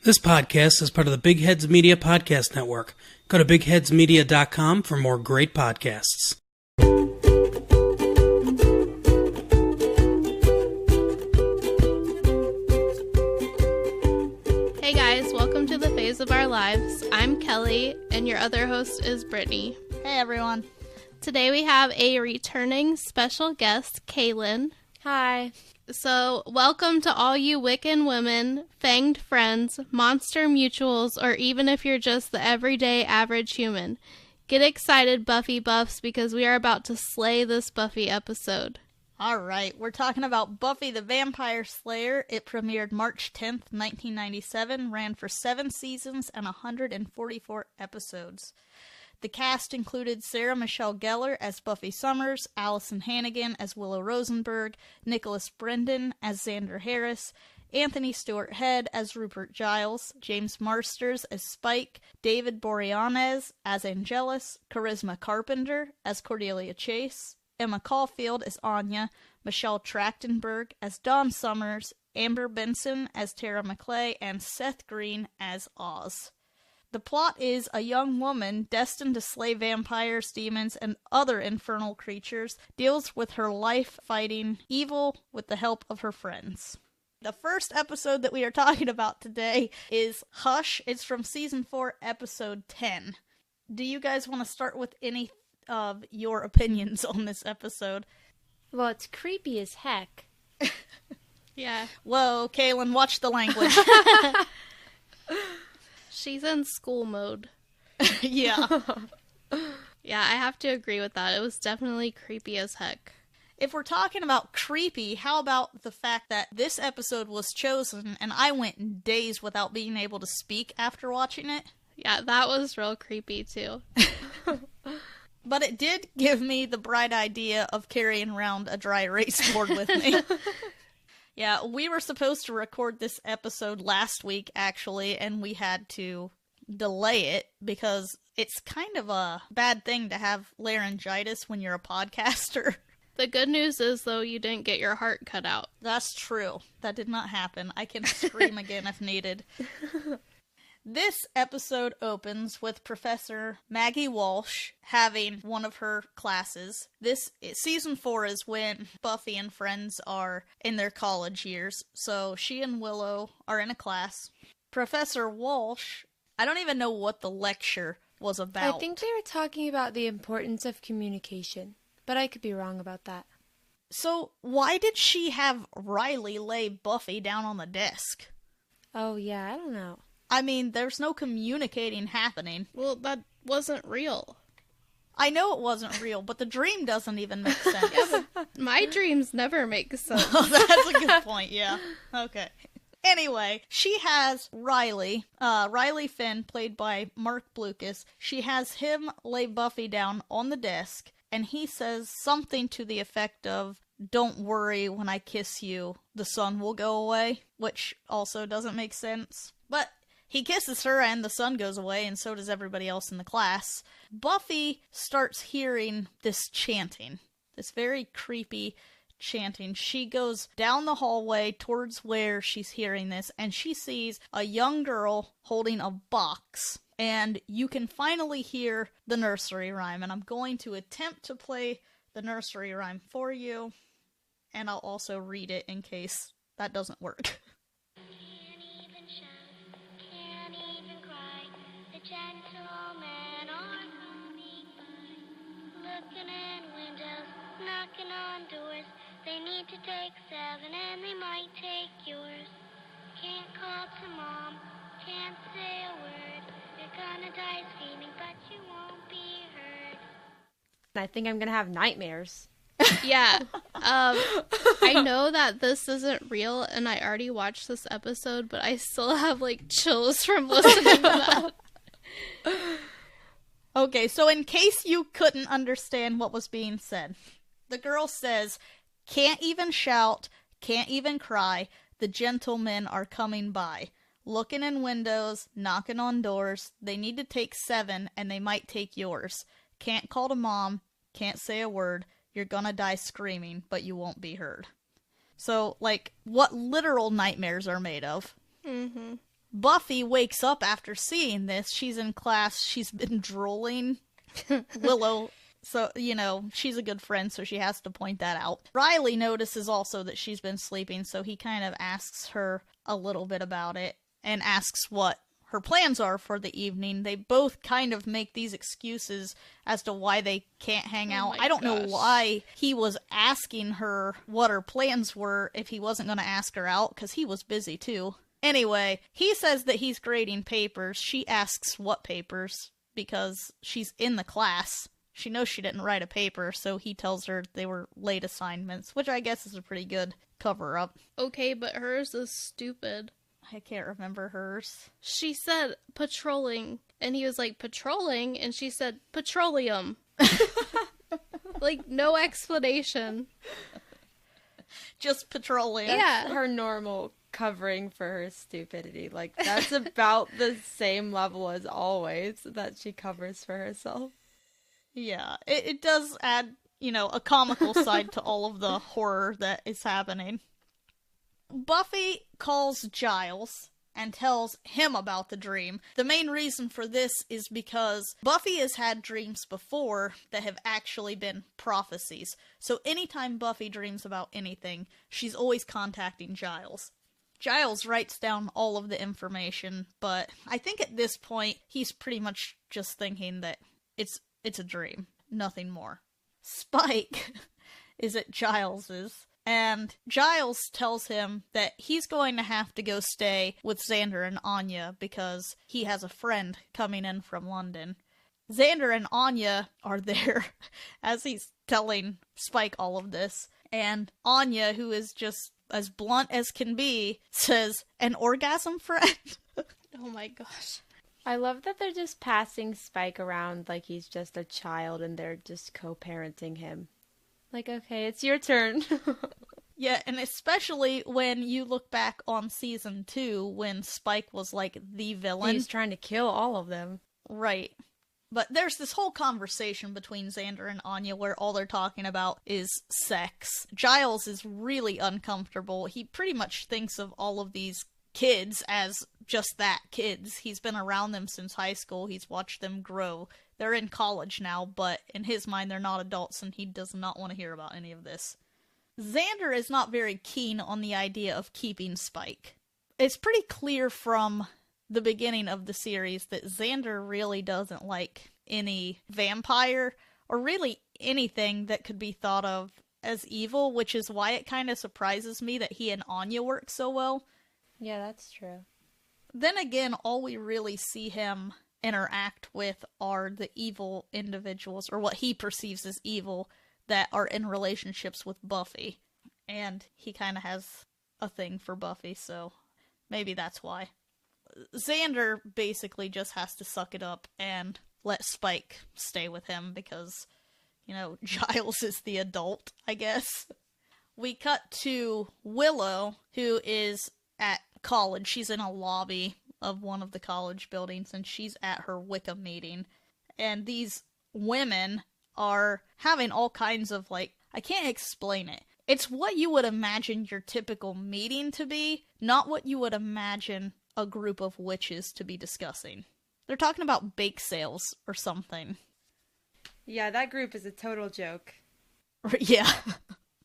This podcast is part of the Big Heads Media Podcast Network. Go to bigheadsmedia.com for more great podcasts. Hey guys, welcome to the Faves of Our Lives. I'm Kelly, and your other host is Brittany. Hey everyone. Today we have a returning special guest, Kaylin. Hi. So, welcome to all you Wiccan women, fanged friends, monster mutuals, or even if you're just the everyday average human. Get excited, Buffy buffs, because we are about to slay this Buffy episode. Alright, we're talking about Buffy the Vampire Slayer. It premiered March 10th, 1997, ran for 7 seasons and 144 episodes. The cast included Sarah Michelle Gellar as Buffy Summers, Allison Hannigan as Willow Rosenberg, Nicholas Brendan as Xander Harris, Anthony Stewart Head as Rupert Giles, James Marsters as Spike, David Boreanaz as Angelus, Charisma Carpenter as Cordelia Chase, Emma Caulfield as Anya, Michelle Trachtenberg as Dawn Summers, Amber Benson as Tara McClay, and Seth Green as Oz. The plot is a young woman destined to slay vampires, demons, and other infernal creatures deals with her life fighting evil with the help of her friends. The first episode that we are talking about today is Hush. It's from Season 4, Episode 10. Do you guys want to start with any of your opinions on this episode? Well, it's creepy as heck. Yeah. Whoa, Kaylin, watch the language. She's in school mode. Yeah. Yeah, I have to agree with that. It was definitely creepy as heck. If we're talking about creepy, how about the fact that this episode was chosen and I went days without being able to speak after watching it? Yeah, that was real creepy too. But it did give me the bright idea of carrying around a dry erase board with me. Yeah, we were supposed to record this episode last week, actually, and we had to delay it because it's kind of a bad thing to have laryngitis when you're a podcaster. The good news is, though, you didn't get your heart cut out. That's true. That did not happen. I can scream again if needed. This episode opens with Professor Maggie Walsh having one of her classes. Season 4 is when Buffy and friends are in their college years, so she and Willow are in a class. Professor Walsh, I don't even know what the lecture was about. I think they were talking about the importance of communication, but I could be wrong about that. So why did she have Riley lay Buffy down on the desk? Oh yeah, I don't know. I mean, there's no communicating happening. Well, that wasn't real. I know it wasn't real, but the dream doesn't even make sense. Yeah, but my dreams never make sense. Oh, that's a good point, yeah. Okay. Anyway, she has Riley Finn, played by Mark Blucas. She has him lay Buffy down on the desk, and he says something to the effect of, "Don't worry, when I kiss you, the sun will go away," which also doesn't make sense. But he kisses her and the sun goes away, and so does everybody else in the class. Buffy starts hearing this chanting, this very creepy chanting. She goes down the hallway towards where she's hearing this, and she sees a young girl holding a box. And you can finally hear the nursery rhyme, and I'm going to attempt to play the nursery rhyme for you, and I'll also read it in case that doesn't work. Gentlemen are moving by, looking in windows, knocking on doors. They need to take 7 and they might take yours. Can't call to mom, can't say a word. You're gonna die screaming, but you won't be heard. I think I'm gonna have nightmares. Yeah. I know that this isn't real, and I already watched this episode, but I still have, chills from listening to that. Okay, so in case you couldn't understand what was being said, the girl says, "Can't even shout, can't even cry, the gentlemen are coming by. Looking in windows, knocking on doors, they need to take 7 and they might take yours. Can't call to mom, can't say a word, you're gonna die screaming, but you won't be heard." So, what literal nightmares are made of. Mm-hmm. Buffy wakes up after seeing this. She's in class. She's been drooling. Willow, so, she's a good friend, so she has to point that out. Riley notices also that she's been sleeping, so he kind of asks her a little bit about it and asks what her plans are for the evening. They both kind of make these excuses as to why they can't hang out. I don't know why he was asking her what her plans were if he wasn't going to ask her out, because he was busy too. Anyway, he says that he's grading papers. She asks what papers, because she's in the class. She knows she didn't write a paper, so he tells her they were late assignments, which I guess is a pretty good cover-up. Okay, but hers is stupid. I can't remember hers. She said patrolling, and he was like, patrolling? And she said petroleum. Like, no explanation. Just petroleum. Yeah. Her normal covering for her stupidity. Like, that's about the same level as always that she covers for herself. Yeah, it does add, a comical side to all of the horror that is happening. Buffy calls Giles and tells him about the dream. The main reason for this is because Buffy has had dreams before that have actually been prophecies. So anytime Buffy dreams about anything, she's always contacting Giles. Giles writes down all of the information, but I think at this point, he's pretty much just thinking that it's a dream, nothing more. Spike is at Giles's, and Giles tells him that he's going to have to go stay with Xander and Anya because he has a friend coming in from London. Xander and Anya are there as he's telling Spike all of this, and Anya, who is just as blunt as can be, says, "An orgasm friend?" Oh my gosh. I love that they're just passing Spike around like he's just a child and they're just co-parenting him. Like, okay, it's your turn. Yeah, and especially when you look back on season 2 when Spike was like the villain. He's trying to kill all of them. Right. But there's this whole conversation between Xander and Anya where all they're talking about is sex. Giles is really uncomfortable. He pretty much thinks of all of these kids as just that, kids. He's been around them since high school. He's watched them grow. They're in college now, but in his mind they're not adults and he does not want to hear about any of this. Xander is not very keen on the idea of keeping Spike. It's pretty clear from the beginning of the series that Xander really doesn't like any vampire or really anything that could be thought of as evil, which is why it kind of surprises me that he and Anya work so well. Yeah, that's true. Then again, all we really see him interact with are the evil individuals, or what he perceives as evil, that are in relationships with Buffy. And he kind of has a thing for Buffy, so maybe that's why. Xander basically just has to suck it up and let Spike stay with him because, Giles is the adult, I guess. We cut to Willow, who is at college. She's in a lobby of one of the college buildings, and she's at her Wicca meeting. And these women are having all kinds of, I can't explain it. It's what you would imagine your typical meeting to be, not what you would imagine a group of witches to be discussing. They're talking about bake sales or something. Yeah, that group is a total joke. Yeah.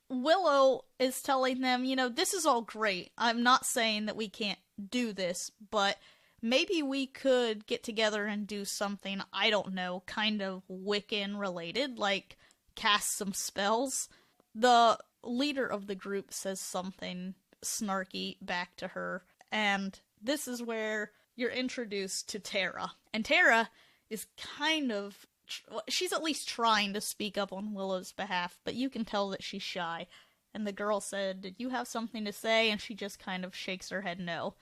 Willow is telling them, this is all great. I'm not saying that we can't do this, but maybe we could get together and do something, I don't know, kind of Wiccan related, like cast some spells. The leader of the group says something snarky back to her, and this is where you're introduced to Tara. And Tara is she's at least trying to speak up on Willow's behalf, but you can tell that she's shy. And the girl said, "Did you have something to say?" And she just kind of shakes her head no.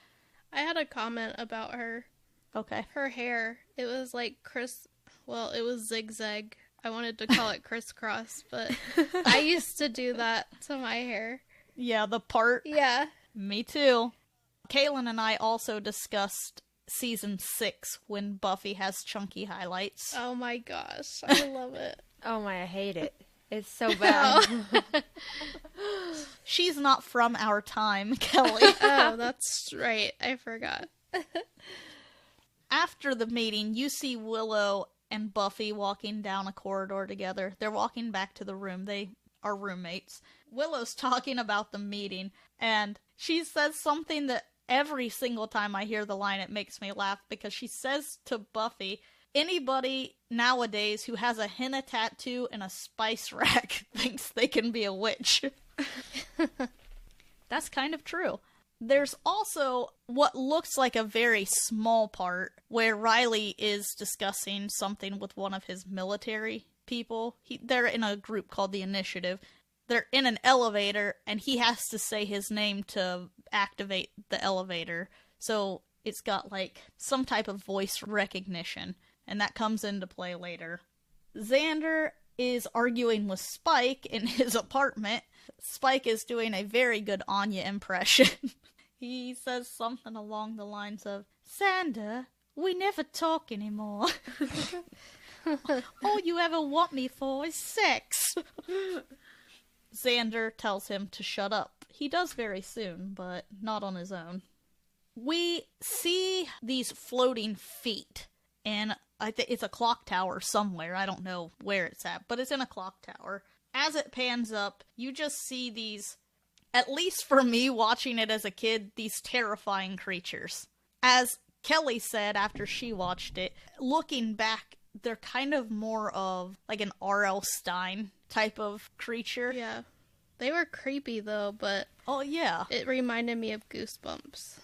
I had a comment about her. Okay. Her hair, it was like it was zigzag. I wanted to call it crisscross, but I used to do that to my hair. Yeah, the part. Yeah. Me too. Kaylin and I also discussed season 6 when Buffy has chunky highlights. Oh my gosh, I love it. Oh my, I hate it. It's so bad. She's not from our time, Kelly. Oh, that's right. I forgot. After the meeting, you see Willow and Buffy walking down a corridor together. They're walking back to the room. They are roommates. Willow's talking about the meeting, and she says something that every single time I hear the line, it makes me laugh, because she says to Buffy, anybody nowadays who has a henna tattoo and a spice rack thinks they can be a witch. That's kind of true. There's also what looks like a very small part where Riley is discussing something with one of his military people. They're in a group called the Initiative. They're in an elevator, and he has to say his name to activate the elevator. So it's got, like, some type of voice recognition, and that comes into play later. Xander is arguing with Spike in his apartment. Spike is doing a very good Anya impression. He says something along the lines of, Xander, we never talk anymore. All you ever want me for is sex. Xander tells him to shut up. He does very soon, but not on his own. We see these floating feet, and I think it's a clock tower somewhere. I don't know where it's at, but it's in a clock tower. As it pans up, you just see these, at least for me watching it as a kid, these terrifying creatures. As Kelly said after she watched it, looking back, they're kind of more of like an R.L. Stine type of creature. Yeah. They were creepy, though, but Oh, yeah. it reminded me of Goosebumps.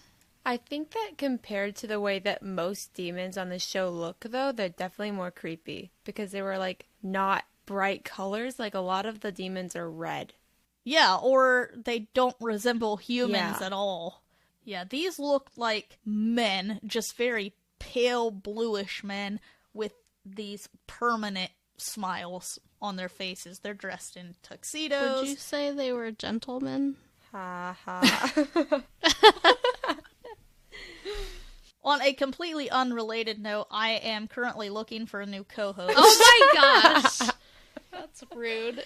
I think that compared to the way that most demons on the show look, though, they're definitely more creepy. Because they were, like, not bright colors. Like, a lot of the demons are red. Yeah, or they don't resemble humans Yeah. at all. Yeah, these look like men, just very pale bluish men with these permanent smiles on their faces. They're dressed in tuxedos. Would you say they were gentlemen? Ha ha. On a completely unrelated note, I am currently looking for a new co-host. Oh my gosh! That's rude.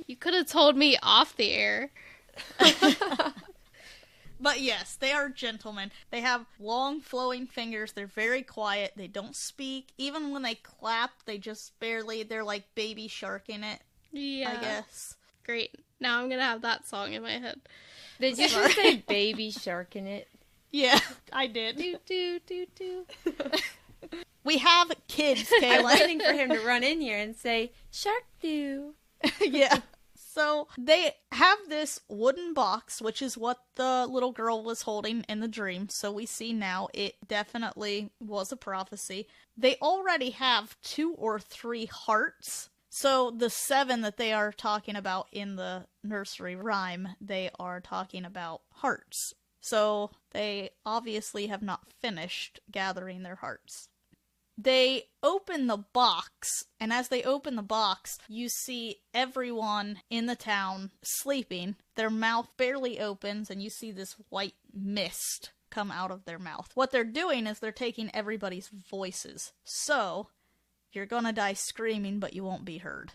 You could have told me off the air. But yes, they are gentlemen. They have long flowing fingers. They're very quiet. They don't speak. Even when they clap, they just barely, they're like Baby Shark in it, Yeah. I guess. Great. Now I'm gonna have that song in my head. Did you just say Baby Shark in it? Yeah, I did. Do, do, do, do. We have kids, I'm Kayla. waiting for him to run in here and say, Shark do. Yeah. So they have this wooden box, which is what the little girl was holding in the dream. So we see now it definitely was a prophecy. They already have 2 or 3 hearts. So the 7 that they are talking about in the nursery rhyme, they are talking about hearts. So they obviously have not finished gathering their hearts. They open the box, and as they open the box, you see everyone in the town sleeping. Their mouth barely opens, and you see this white mist come out of their mouth. What they're doing is they're taking everybody's voices. So, you're gonna die screaming, but you won't be heard.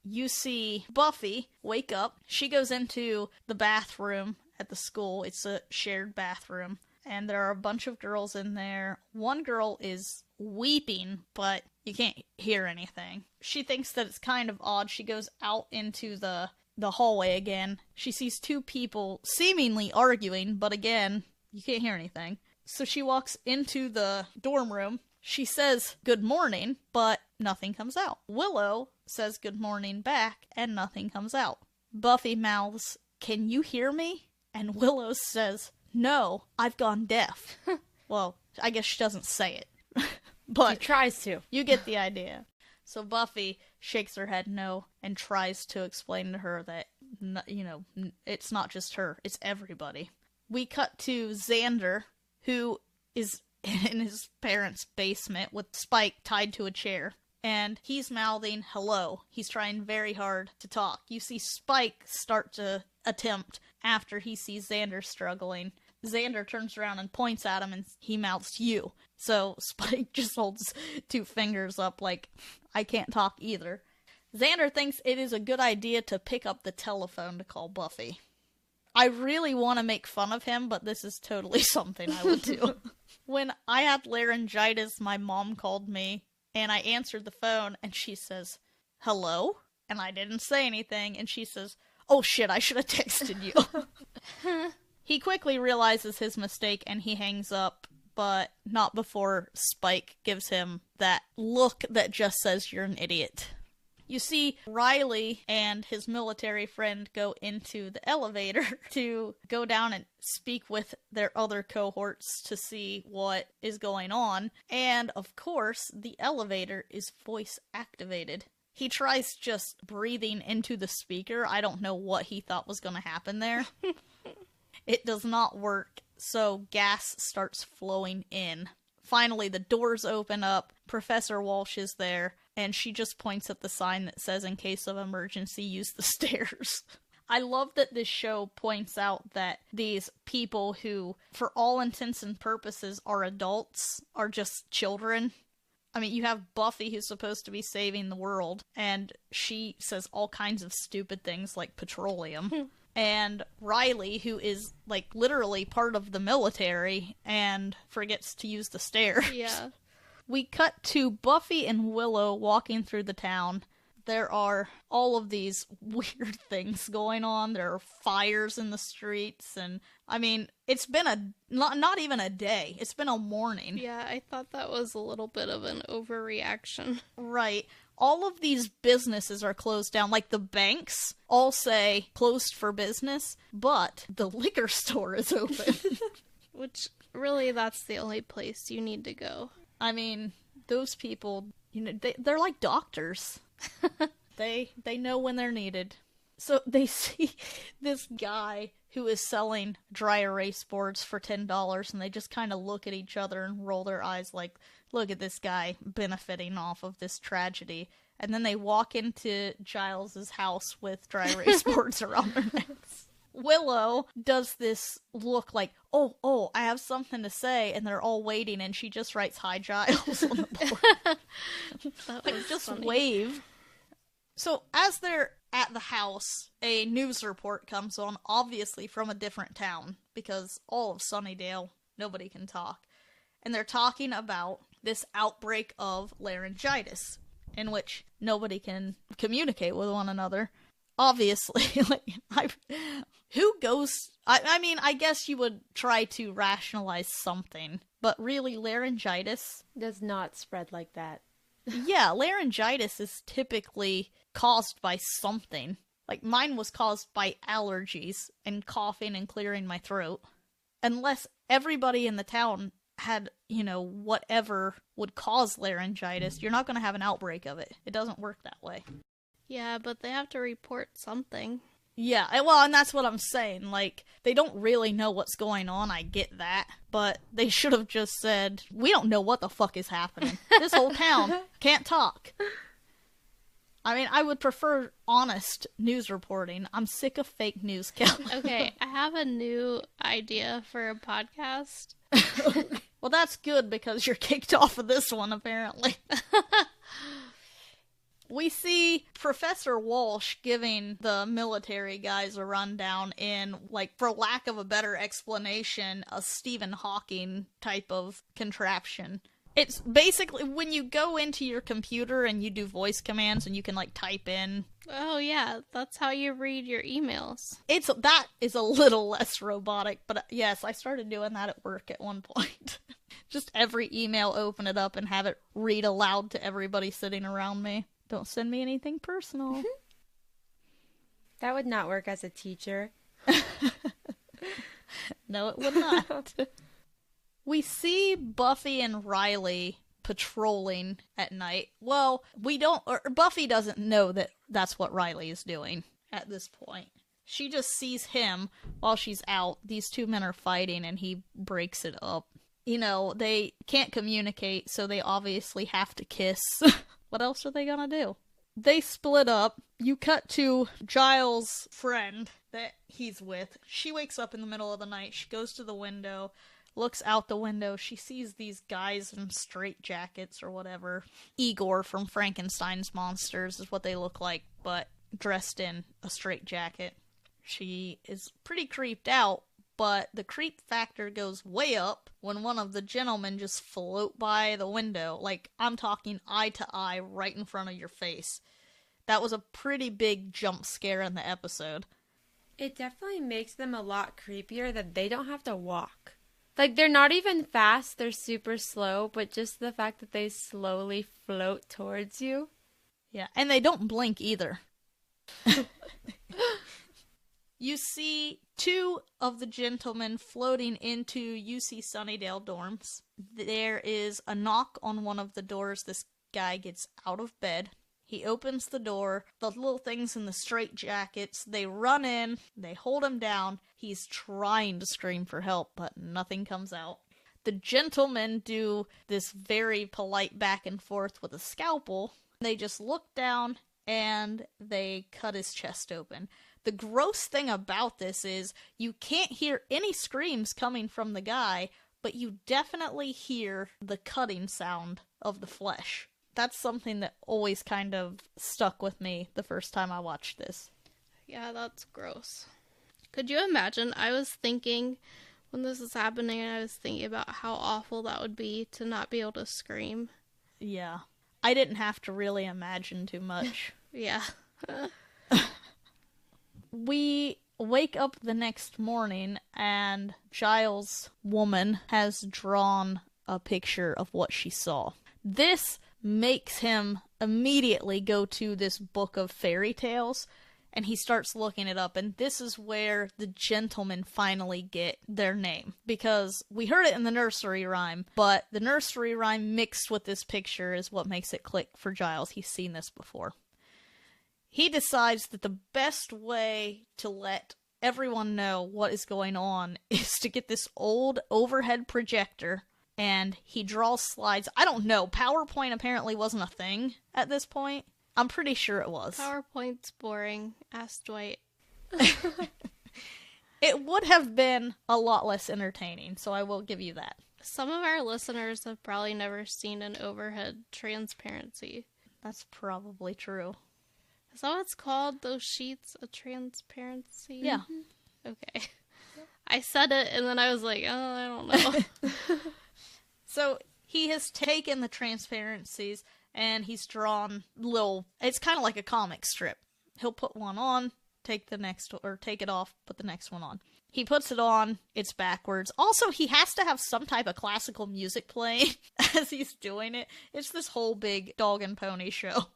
You see Buffy wake up. She goes into the bathroom at the school. It's a shared bathroom. And there are a bunch of girls in there. One girl is weeping, but you can't hear anything. She thinks that it's kind of odd. She goes out into the hallway again. She sees 2 people seemingly arguing, but again, you can't hear anything. So she walks into the dorm room. She says good morning, but nothing comes out. Willow says good morning back, and nothing comes out. Buffy mouths, "Can you hear me?" And Willow says, "No, I've gone deaf." Well, I guess she doesn't say it. He But tries to. you get the idea. So Buffy shakes her head no and tries to explain to her that, it's not just her, it's everybody. We cut to Xander, who is in his parents' basement with Spike tied to a chair. And he's mouthing hello. He's trying very hard to talk. You see Spike start to attempt after he sees Xander struggling. Xander turns around and points at him, and he mouths you. So Spike just holds 2 fingers up like, I can't talk either. Xander thinks it is a good idea to pick up the telephone to call Buffy. I really want to make fun of him, but this is totally something I would do. When I had laryngitis, my mom called me, and I answered the phone, and she says, "Hello?" And I didn't say anything, and she says, "Oh shit, I should have texted you." He quickly realizes his mistake, and he hangs up, but not before Spike gives him that look that just says you're an idiot. You see, Riley and his military friend go into the elevator to go down and speak with their other cohorts to see what is going on. And, of course, the elevator is voice activated. He tries just breathing into the speaker. I don't know what he thought was going to happen there. It does not work, so gas starts flowing in. Finally, the doors open up, Professor Walsh is there, and she just points at the sign that says, "In case of emergency, use the stairs." I love that this show points out that these people who, for all intents and purposes, are adults, are just children. I mean, you have Buffy, who's supposed to be saving the world, and she says all kinds of stupid things like petroleum. And Riley, who is, like, literally part of the military and forgets to use the stairs. Yeah. We cut to Buffy and Willow walking through the town. There are all of these weird things going on. There are fires in the streets, and, I mean, it's been not even a day. It's been a morning. Yeah, I thought that was a little bit of an overreaction. Right. All of these businesses are closed down. Like, the banks all say closed for business, but the liquor store is open. Which, really, that's the only place you need to go. I mean, those people, you know, they're like doctors. They know when they're needed. So they see this guy who is selling dry erase boards for $10, and they just kind of look at each other and roll their eyes like, look at this guy benefiting off of this tragedy. And then they walk into Giles's house with dry erase boards around their necks. Willow does this look like, oh, I have something to say, and they're all waiting, and she just writes, "Hi, Giles," on the board. Like, just funny. Wave. So, as they're at the house, a news report comes on, obviously from a different town, because all of Sunnydale, nobody can talk. And they're talking about this outbreak of laryngitis, in which nobody can communicate with one another. Obviously, like, who goes... I mean, I guess you would try to rationalize something, but really, laryngitis... does not spread like that. Yeah, laryngitis is typically caused by something. Like, mine was caused by allergies and coughing and clearing my throat. Unless everybody in the town had, you know, whatever would cause laryngitis, you're not going to have an outbreak of it. It doesn't work that way. Yeah, but they have to report something. Yeah, well, and that's what I'm saying. Like, they don't really know what's going on, I get that. But they should have just said, we don't know what the fuck is happening. This whole town can't talk. I mean, I would prefer honest news reporting. I'm sick of fake news, Kelly. Okay, I have a new idea for a podcast. Well, that's good, because you're kicked off of this one, apparently. We see Professor Walsh giving the military guys a rundown in, like, for lack of a better explanation, a Stephen Hawking type of contraption. It's basically when you go into your computer and you do voice commands and you can, like, type in. Oh, yeah, that's how you read your emails. That is a little less robotic, but yes, I started doing that at work at one point. Just every email, open it up and have it read aloud to everybody sitting around me. Don't send me anything personal. That would not work as a teacher. No, it would not. We see Buffy and Riley patrolling at night. Well, Buffy doesn't know that that's what Riley is doing at this point. She just sees him while she's out. These two men are fighting and he breaks it up. You know, they can't communicate, so they obviously have to kiss. What else are they gonna do? They split up. You cut to Giles' friend that he's with. She wakes up in the middle of the night. She goes to the window, looks out the window. She sees these guys in straitjackets or whatever. Igor from Frankenstein's Monsters is what they look like, but dressed in a straitjacket. She is pretty creeped out, but the creep factor goes way up when one of the gentlemen just float by the window. Like, I'm talking eye to eye right in front of your face. That was a pretty big jump scare in the episode. It definitely makes them a lot creepier that they don't have to walk. Like, they're not even fast, they're super slow, but just the fact that they slowly float towards you. Yeah, and they don't blink either. You see two of the gentlemen floating into UC Sunnydale dorms. There is a knock on one of the doors. This guy gets out of bed. He opens the door. The little things in the straitjackets, they run in. They hold him down. He's trying to scream for help, but nothing comes out. The gentlemen do this very polite back and forth with a scalpel. They just look down and they cut his chest open. The gross thing about this is you can't hear any screams coming from the guy, but you definitely hear the cutting sound of the flesh. That's something that always kind of stuck with me the first time I watched this. Yeah, that's gross. Could you imagine? I was thinking, when this was happening, I was thinking about how awful that would be to not be able to scream. Yeah. I didn't have to really imagine too much. Yeah. We wake up the next morning and Giles' woman has drawn a picture of what she saw. This makes him immediately go to this book of fairy tales, and he starts looking it up, and this is where the gentlemen finally get their name. Because we heard it in the nursery rhyme, but the nursery rhyme mixed with this picture is what makes it click for Giles. He's seen this before. He decides that the best way to let everyone know what is going on is to get this old overhead projector, and he draws slides. I don't know. PowerPoint apparently wasn't a thing at this point. I'm pretty sure it was. PowerPoint's boring. Ask Dwight. It would have been a lot less entertaining, so I will give you that. Some of our listeners have probably never seen an overhead transparency. That's probably true. Is that what it's called? Those sheets? A transparency? Yeah. Okay. I said it, and then I was like, oh, I don't know. So he has taken the transparencies, and he's drawn little... It's kind of like a comic strip. He'll put one on, take the next... Or take it off, put the next one on. He puts it on, it's backwards. Also, he has to have some type of classical music playing as he's doing it. It's this whole big dog and pony show.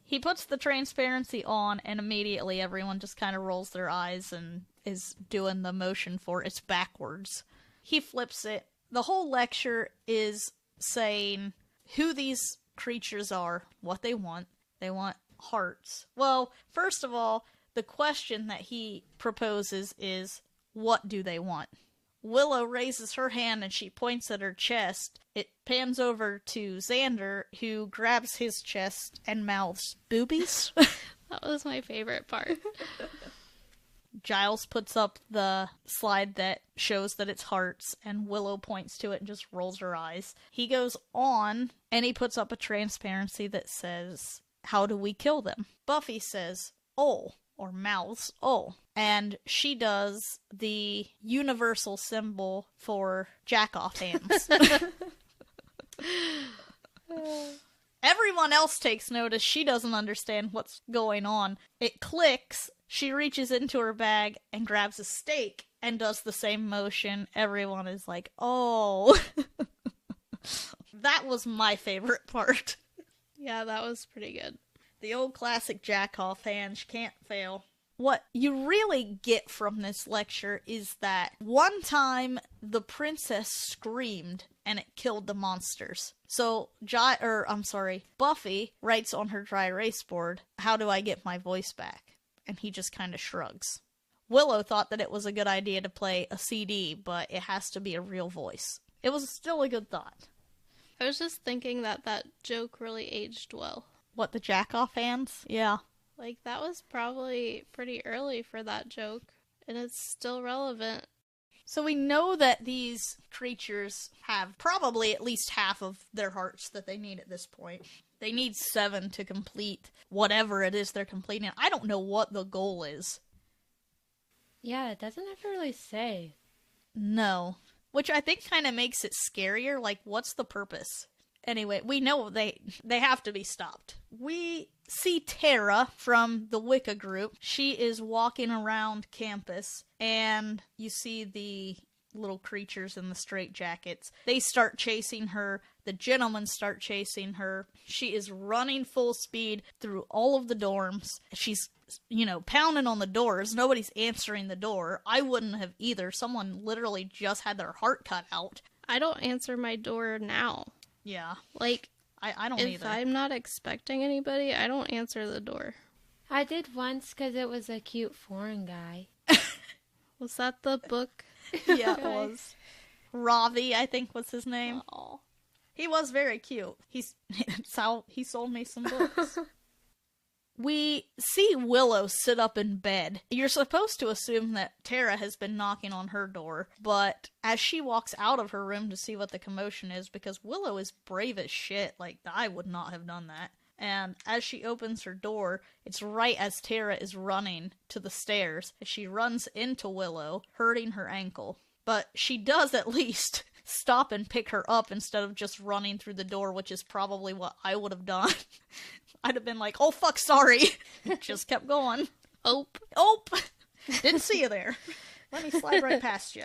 He puts the transparency on, and immediately everyone just kind of rolls their eyes and is doing the motion for it's backwards. He flips it. The whole lecture is saying who these creatures are, what they want. They want hearts. Well, first of all, the question that he proposes is, what do they want? Willow raises her hand and she points at her chest. It pans over to Xander, who grabs his chest and mouths boobies. That was my favorite part. Giles puts up the slide that shows that it's hearts, and Willow points to it and just rolls her eyes. He goes on, and he puts up a transparency that says, how do we kill them? Buffy says, oh, or mouths, oh. And she does the universal symbol for jack-off hands. Everyone else takes notice. She doesn't understand what's going on. It clicks. She reaches into her bag and grabs a steak and does the same motion. Everyone is like, oh. That was my favorite part. Yeah, that was pretty good. The old classic jack-off hands can't fail. What you really get from this lecture is that one time the princess screamed and it killed the monsters. So, Buffy writes on her dry erase board, how do I get my voice back? And he just kind of shrugs. Willow thought that it was a good idea to play a CD, but it has to be a real voice. It was still a good thought. I was just thinking that joke really aged well. What, the jack-off hands? Yeah. Like, that was probably pretty early for that joke, and it's still relevant. So we know that these creatures have probably at least half of their hearts that they need at this point. They need 7 to complete whatever it is they're completing. I don't know what the goal is. Yeah, it doesn't ever really say. No. Which I think kind of makes it scarier. Like, what's the purpose? Anyway, we know they have to be stopped. We see Tara from the Wicca group. She is walking around campus, and you see the little creatures in the straitjackets. They start chasing her. The gentlemen start chasing her. She is running full speed through all of the dorms. She's, pounding on the doors. Nobody's answering the door. I wouldn't have either. Someone literally just had their heart cut out. I don't answer my door now. Yeah. Like, I don't if either. I'm not expecting anybody, I don't answer the door. I did once because it was a cute foreign guy. Was that the book? Yeah, it was. Ravi, I think was his name. Oh. He was very cute. That's how he sold me some books. We see Willow sit up in bed. You're supposed to assume that Tara has been knocking on her door, but as she walks out of her room to see what the commotion is, because Willow is brave as shit, like, I would not have done that. And as she opens her door, it's right as Tara is running to the stairs. She runs into Willow, hurting her ankle. But she does at least stop and pick her up instead of just running through the door, which is probably what I would have done. I'd have been like, oh fuck, sorry. Just kept going. Ope. Didn't see you there. Let me slide right past you.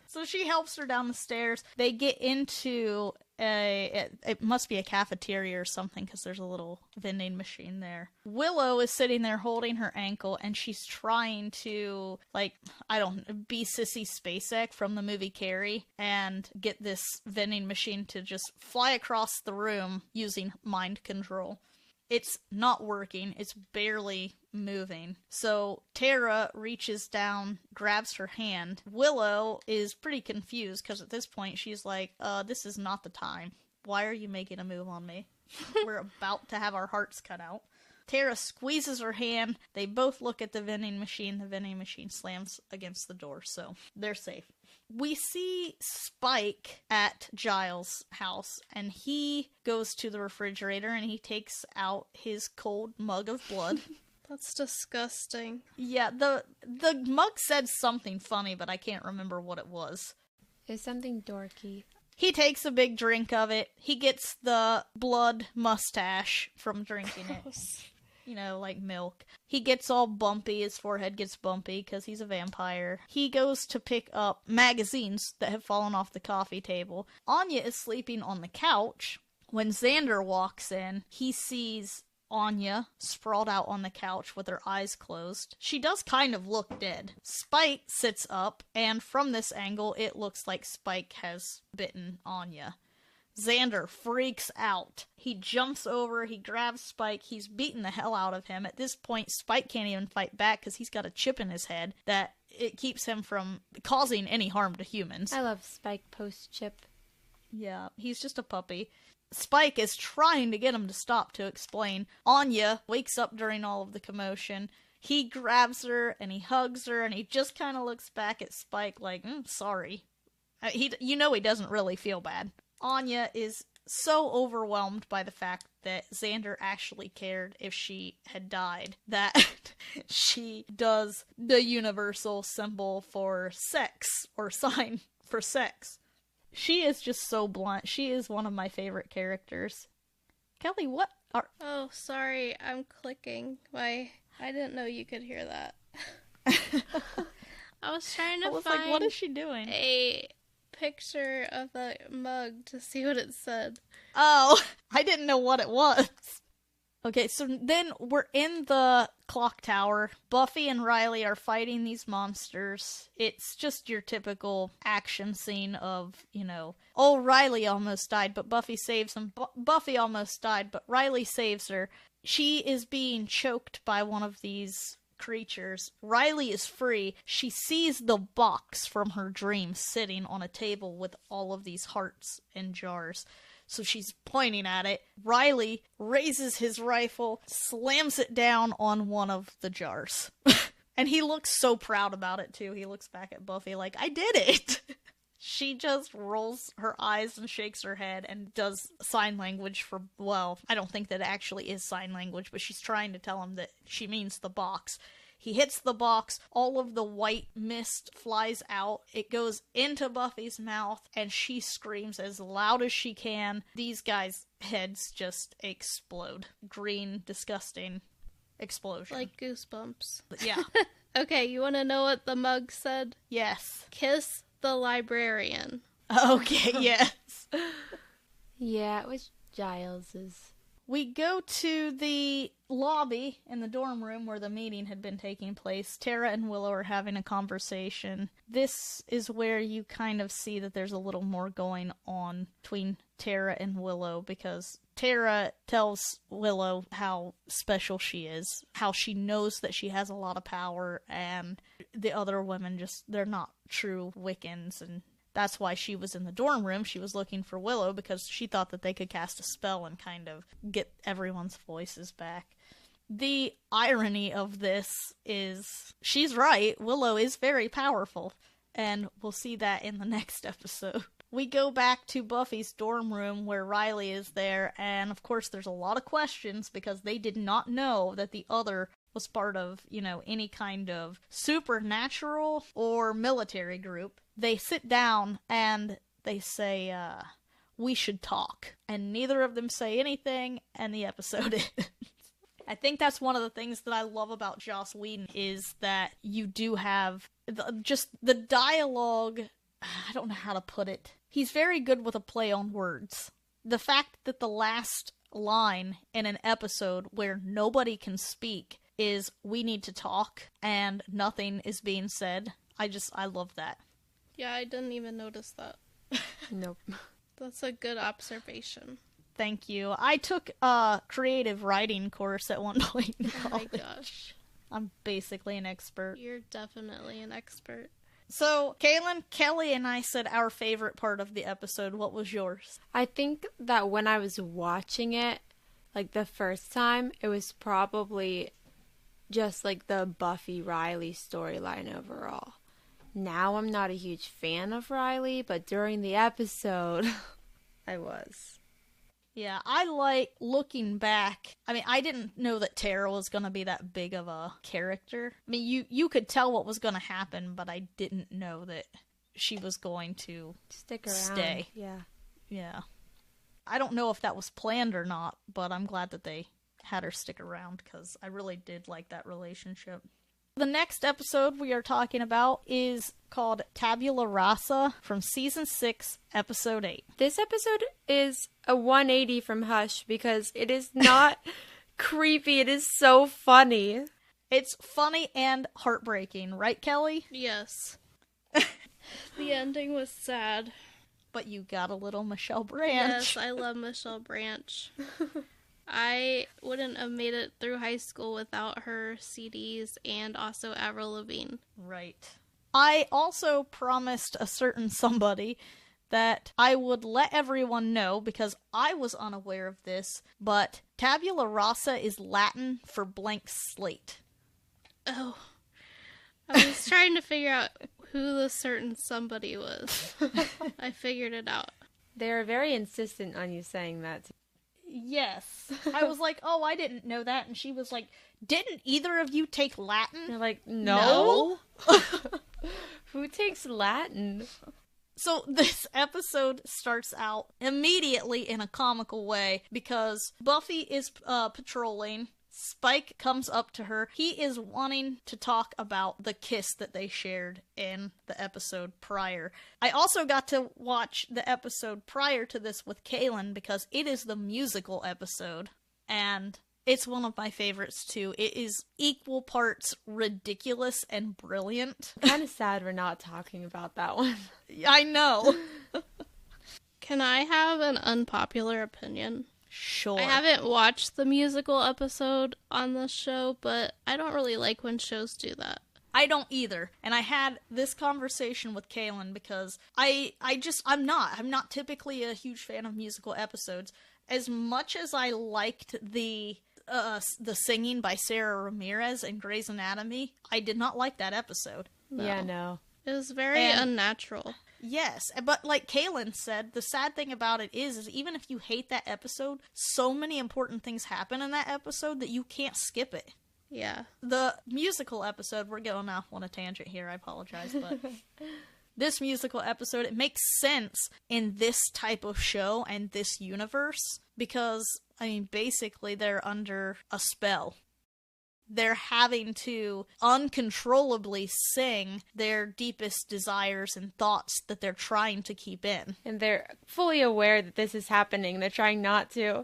So she helps her down the stairs. They get into it must be a cafeteria or something because there's a little vending machine there. Willow is sitting there holding her ankle, and she's trying to, be Sissy Spacek from the movie Carrie and get this vending machine to just fly across the room using mind control. It's not working. It's barely moving. So Tara reaches down, grabs her hand. Willow is pretty confused because at this point she's like, this is not the time. Why are you making a move on me? We're about to have our hearts cut out. Tara squeezes her hand. They both look at the vending machine. The vending machine slams against the door, so they're safe. We see Spike at Giles' house, and he goes to the refrigerator and he takes out his cold mug of blood. That's disgusting. Yeah, the mug said something funny, but I can't remember what it was. It's something dorky. He takes a big drink of it. He gets the blood mustache from drinking it. Like milk. He gets all bumpy. His forehead gets bumpy because he's a vampire. He goes to pick up magazines that have fallen off the coffee table. Anya is sleeping on the couch. When Xander walks in, he sees Anya sprawled out on the couch with her eyes closed. She does kind of look dead. Spike sits up, and from this angle, it looks like Spike has bitten Anya. Xander freaks out. He jumps over, he grabs Spike, he's beating the hell out of him. At this point, Spike can't even fight back because he's got a chip in his head that it keeps him from causing any harm to humans. I love Spike post-chip. Yeah, he's just a puppy. Spike is trying to get him to stop to explain. Anya wakes up during all of the commotion. He grabs her and he hugs her and he just kind of looks back at Spike like, sorry. He doesn't really feel bad. Anya is so overwhelmed by the fact that Xander actually cared if she had died that she does the universal symbol for sex, or sign for sex. She is just so blunt. She is one of my favorite characters. Kelly, what are... Oh, sorry, I'm clicking. I didn't know you could hear that. I was trying to find like, what is she doing? A picture of the mug to see what it said. Oh, I didn't know what it was. Okay, so then we're in the clock tower. Buffy and Riley are fighting these monsters. It's just your typical action scene of, oh, Riley almost died, but Buffy saves him. Buffy almost died, but Riley saves her. She is being choked by one of these creatures. Riley is free. She sees the box from her dream sitting on a table with all of these hearts and jars. So she's pointing at it. Riley raises his rifle, slams it down on one of the jars. And he looks so proud about it, too. He looks back at Buffy like, I did it! She just rolls her eyes and shakes her head and does sign language for, well, I don't think that it actually is sign language, but she's trying to tell him that she means the box. He hits the box, all of the white mist flies out, it goes into Buffy's mouth, and she screams as loud as she can. These guys' heads just explode. Green, disgusting explosion. Like goosebumps. Yeah. Okay, you want to know what the mug said? Yes. Kiss the librarian. Okay, yes. Yeah, it was Giles's. We go to the lobby in the dorm room where the meeting had been taking place. Tara and Willow are having a conversation. This is where you kind of see that there's a little more going on between Tara and Willow, because Tara tells Willow how special she is, how she knows that she has a lot of power, and the other women they're not true Wiccans, and that's why she was in the dorm room. She was looking for Willow because she thought that they could cast a spell and kind of get everyone's voices back. The irony of this is she's right. Willow is very powerful, and we'll see that in the next episode. We go back to Buffy's dorm room where Riley is there, and of course there's a lot of questions because they did not know that the other was part of, any kind of supernatural or military group. They sit down and they say, we should talk. And neither of them say anything, and the episode ends. I think that's one of the things that I love about Joss Whedon is that you do have just the dialogue. I don't know how to put it. He's very good with a play on words. The fact that the last line in an episode where nobody can speak is we need to talk and nothing is being said. I love that. Yeah, I didn't even notice that. Nope. That's a good observation. Thank you. I took a creative writing course at one point in Oh college. my gosh. I'm basically an expert. You're definitely an expert. So, Kaylin, Kelly, and I said our favorite part of the episode. What was yours? I think that when I was watching it, like the first time, it was probably just like the Buffy Riley storyline overall. Now I'm not a huge fan of Riley, but during the episode, I was. Yeah, I like looking back. I mean, I didn't know that Tara was going to be that big of a character. I mean, you could tell what was going to happen, but I didn't know that she was going to Stick around. stay. Yeah. Yeah. I don't know if that was planned or not, but I'm glad that they had her stick around because I really did like that relationship. The next episode we are talking about is called Tabula Rasa from Season 6, Episode 8. This episode is a 180 from Hush because it is not creepy. It is so funny. It's funny and heartbreaking, right, Kelly? Yes. The ending was sad. But you got a little Michelle Branch. Yes, I love Michelle Branch. I wouldn't have made it through high school without her CDs and also Avril Lavigne. Right. I also promised a certain somebody that I would let everyone know, because I was unaware of this, but tabula rasa is Latin for blank slate. Oh. I was trying to figure out who the certain somebody was. I figured it out. They're very insistent on you saying that. Yes. I was like, oh, I didn't know that. And she was like, didn't either of you take Latin? You're like, no. Who takes Latin? So this episode starts out immediately in a comical way because Buffy is patrolling. Spike comes up to her. He is wanting to talk about the kiss that they shared in the episode prior. I also got to watch the episode prior to this with Kaylin because it is the musical episode. And it's one of my favorites too. It is equal parts ridiculous and brilliant. Kind of sad we're not talking about that one. I know. Can I have an unpopular opinion? Sure. I haven't watched the musical episode on this show, but I don't really like when shows do that. I don't either. And I had this conversation with Kaylin because I'm not typically a huge fan of musical episodes. As much as I liked the singing by Sarah Ramirez in Grey's Anatomy, I did not like that episode. Yeah, no. It was very unnatural. Yes, but like Kaylin said, the sad thing about it is even if you hate that episode, so many important things happen in that episode that you can't skip it. Yeah. The musical episode, we're going off on a tangent here, I apologize, but this musical episode, it makes sense in this type of show and this universe because, I mean, basically they're under a spell. They're having to uncontrollably sing their deepest desires and thoughts that they're trying to keep in. And they're fully aware that this is happening. They're trying not to.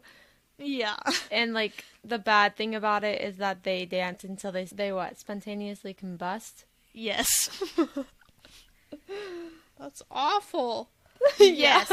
Yeah. And, like, the bad thing about it is that they dance until they what, spontaneously combust? Yes. That's awful. Yes.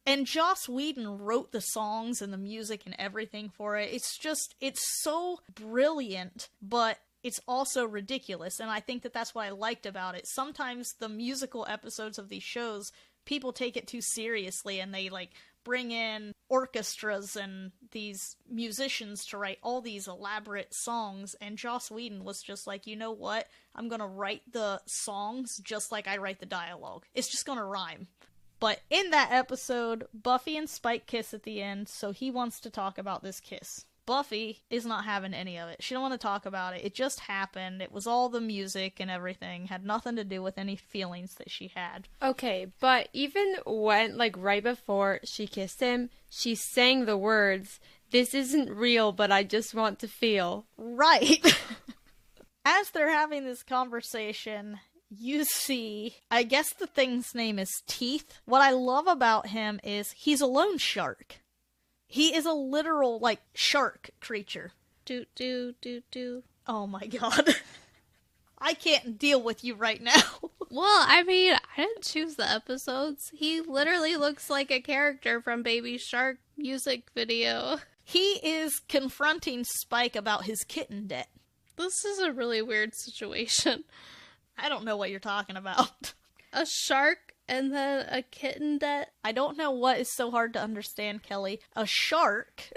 And Joss Whedon wrote the songs and the music and everything for it. It's so brilliant, but it's also ridiculous. And I think that's what I liked about it. Sometimes the musical episodes of these shows, people take it too seriously and they, like, bring in orchestras and these musicians to write all these elaborate songs, and Joss Whedon was just like, you know what? I'm gonna write the songs just like I write the dialogue. It's just gonna rhyme. But in that episode, Buffy and Spike kiss at the end, so he wants to talk about this kiss. Buffy is not having any of it. She don't want to talk about it. It just happened. It was all the music and everything. Had nothing to do with any feelings that she had. Okay, but even when, like, right before she kissed him, she sang the words, "This isn't real, but I just want to feel." Right. As they're having this conversation, you see, I guess the thing's name is Teeth. What I love about him is he's a loan shark. He is a literal, like, shark creature. Do, do, do, do. Oh my god. I can't deal with you right now. Well, I mean, I didn't choose the episodes. He literally looks like a character from Baby Shark music video. He is confronting Spike about his kitten debt. This is a really weird situation. I don't know what you're talking about. A shark and then a kitten debt. I don't know what is so hard to understand, Kelly. A shark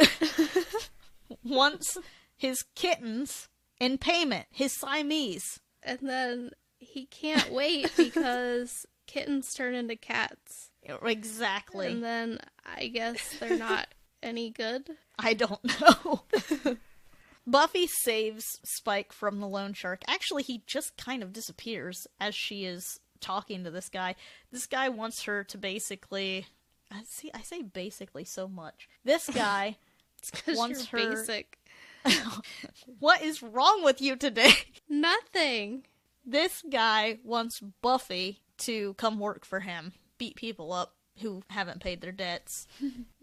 wants his kittens in payment, his Siamese. And then he can't wait because kittens turn into cats. Exactly. And then I guess they're not any good. I don't know. Buffy saves Spike from the loan shark. Actually, he just kind of disappears as she is talking to this guy. This guy wants her to basically... See, I say basically so much. This guy It's 'cause wants you're her... basic. What is wrong with you today? Nothing. This guy wants Buffy to come work for him, beat people up who haven't paid their debts.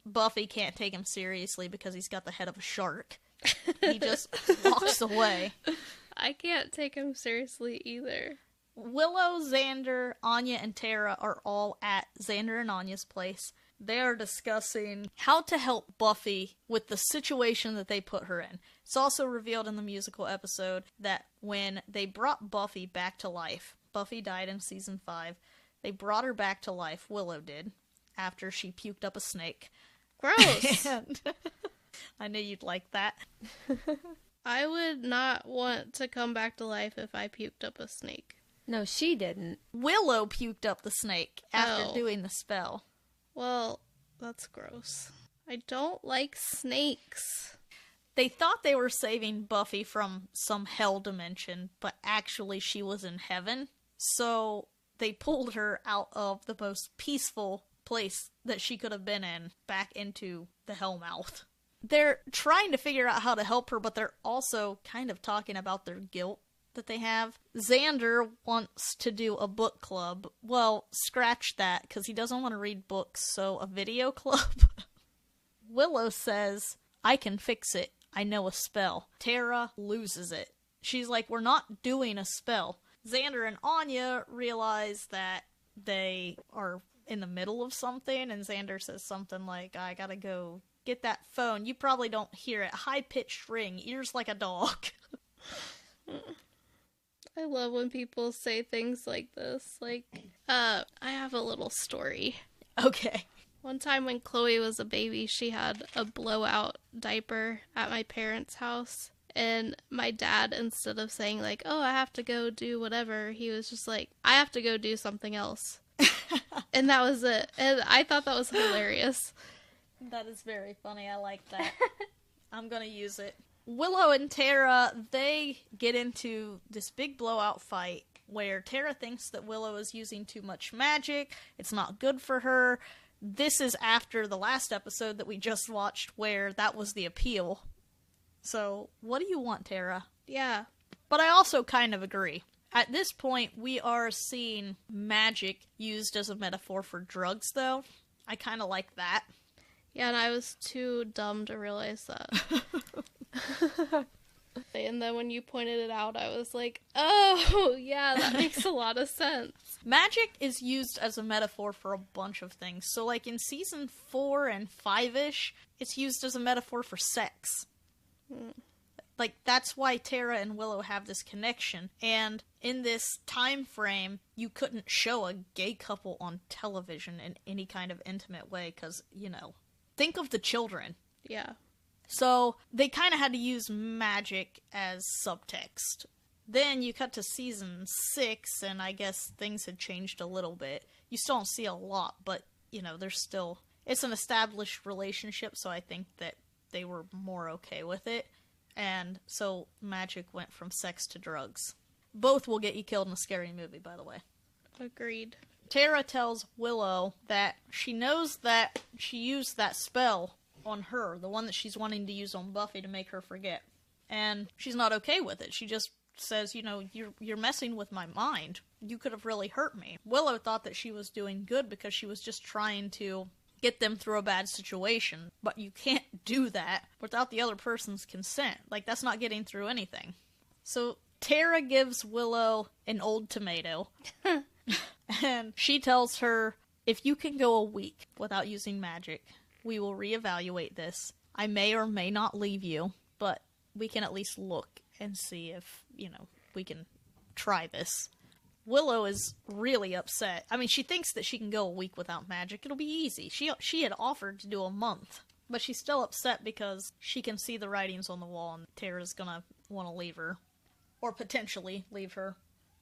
Buffy can't take him seriously because he's got the head of a shark. He just walks away. I can't take him seriously either. Willow, Xander, Anya, and Tara are all at Xander and Anya's place. They are discussing how to help Buffy with the situation that they put her in. It's also revealed in the musical episode that when they brought Buffy back to life, Buffy died in season 5, they brought her back to life, Willow did, after she puked up a snake. Gross. And I knew you'd like that. I would not want to come back to life if I puked up a snake. No, she didn't. Willow puked up the snake after Oh. doing the spell. Well, that's gross. I don't like snakes. They thought they were saving Buffy from some hell dimension, but actually she was in heaven. So they pulled her out of the most peaceful place that she could have been in back into the Hellmouth. They're trying to figure out how to help her, but they're also kind of talking about their guilt that they have. Xander wants to do a book club. Well, scratch that, because he doesn't want to read books, so a video club? Willow says, I can fix it. I know a spell. Tara loses it. She's like, we're not doing a spell. Xander and Anya realize that they are in the middle of something, and Xander says something like, I gotta go get that phone. You probably don't hear it. High-pitched ring, ears like a dog. I love when people say things like this. Like, I have a little story. Okay. One time when Chloe was a baby, she had a blowout diaper at my parents' house. And my dad, instead of saying like, oh, I have to go do whatever, he was just like, I have to go do something else. And that was it. And I thought that was hilarious. That is very funny. I like that. I'm gonna use it. Willow and Tara, they get into this big blowout fight where Tara thinks that Willow is using too much magic. It's not good for her. This is after the last episode that we just watched where that was the appeal. So, what do you want, Tara? Yeah. But I also kind of agree. At this point, we are seeing magic used as a metaphor for drugs, though. I kind of like that. Yeah, and I was too dumb to realize that. And then when you pointed it out, I was like, oh, yeah, that makes a lot of sense. Magic is used as a metaphor for a bunch of things. So, like, in season 4 and 5-ish, it's used as a metaphor for sex. Like, that's why Tara and Willow have this connection. And in this time frame, you couldn't show a gay couple on television in any kind of intimate way, because, you know, think of the children. Yeah. So, they kind of had to use magic as subtext. Then you cut to season 6, and I guess things had changed a little bit. You still don't see a lot, but, you know, there's still... It's an established relationship, so I think that they were more okay with it. And so magic went from sex to drugs. Both will get you killed in a scary movie, by the way. Agreed. Tara tells Willow that she knows that she used that spell on her, the one that she's wanting to use on Buffy to make her forget. And she's not okay with it. She just says, you know, you're messing with my mind. You could have really hurt me. Willow thought that she was doing good because she was just trying to get them through a bad situation. But you can't do that without the other person's consent. Like, that's not getting through anything. So Tara gives Willow an old tomato. And she tells her, if you can go a week without using magic, we will reevaluate this. I may or may not leave you, but we can at least look and see if, you know, we can try this. Willow is really upset. I mean, she thinks that she can go a week without magic. It'll be easy. She had offered to do a month, but she's still upset because she can see the writings on the wall and Tara's gonna want to leave her. Or potentially leave her.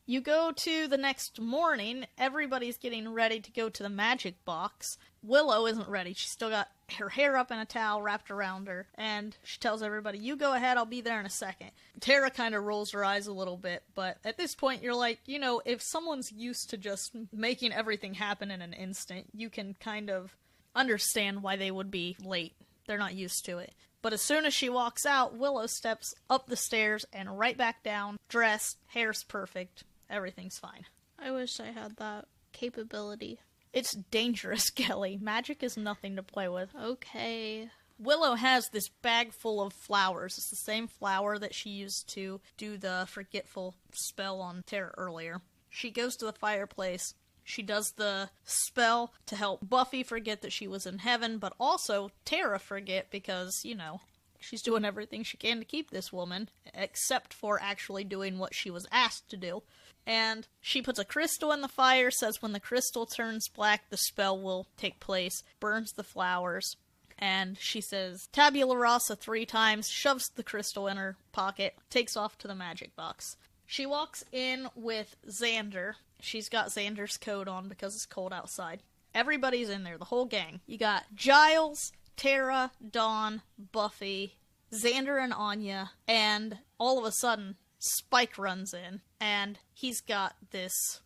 You go to the next morning, everybody's getting ready to go to the magic box. Willow isn't ready. She's still got her hair up in a towel wrapped around her, and she tells everybody, you go ahead, I'll be there in a second. Tara kind of rolls her eyes a little bit, but at this point you're like, you know, if someone's used to just making everything happen in an instant, you can kind of understand why they would be late. They're not used to it. But as soon as she walks out, Willow steps up the stairs and right back down, dressed, hair's perfect. Everything's fine. I wish I had that capability. It's dangerous, Kelly. Magic is nothing to play with. Okay. Willow has this bag full of flowers. It's the same flower that she used to do the forgetful spell on Tara earlier. She goes to the fireplace. She does the spell to help Buffy forget that she was in heaven, but also Tara forget because, you know, she's doing everything she can to keep this woman, except for actually doing what she was asked to do. And she puts a crystal in the fire, says when the crystal turns black, the spell will take place, burns the flowers, and she says tabula rasa 3 times, shoves the crystal in her pocket, takes off to the magic box. She walks in with Xander. She's got Xander's coat on because it's cold outside. Everybody's in there, the whole gang. You got Giles, Tara, Dawn, Buffy, Xander and Anya, and all of a sudden, Spike runs in, and he's got this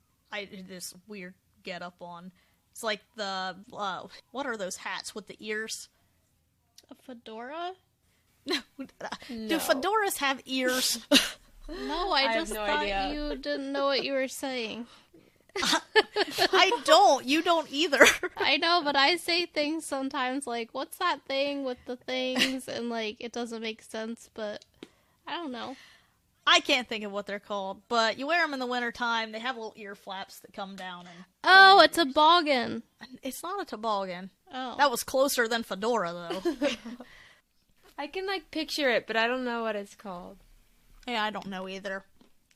weird getup on. It's like the, what are those hats with the ears? A fedora? No. Do fedoras have ears? No, I just thought you didn't know what you were saying. I don't. You don't either. I know, but I say things sometimes like, what's that thing with the things? And, like, it doesn't make sense, but I don't know. I can't think of what they're called, but you wear them in the wintertime. They have little ear flaps that come down. And oh, a toboggan. It's not a toboggan. Oh. That was closer than fedora, though. I can, like, picture it, but I don't know what it's called. Yeah, I don't know either.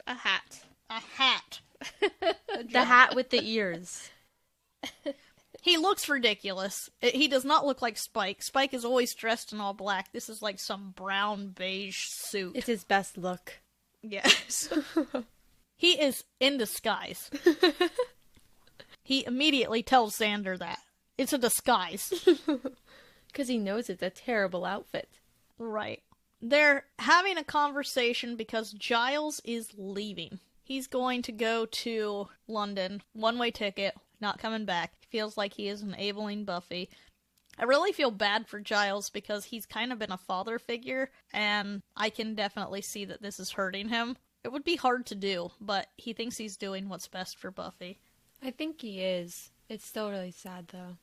A hat. A hat. The hat with the ears. He looks ridiculous. He does not look like Spike. Spike is always dressed in all black. This is like some brown beige suit. It's his best look. Yes. He is in disguise. He immediately tells Xander that. It's a disguise. Because he knows it's a terrible outfit. Right. They're having a conversation because Giles is leaving. He's going to go to London, one-way ticket, not coming back. He feels like he is enabling Buffy. I really feel bad for Giles because he's kind of been a father figure, and I can definitely see that this is hurting him. It would be hard to do, but he thinks he's doing what's best for Buffy. I think he is. It's still really sad, though.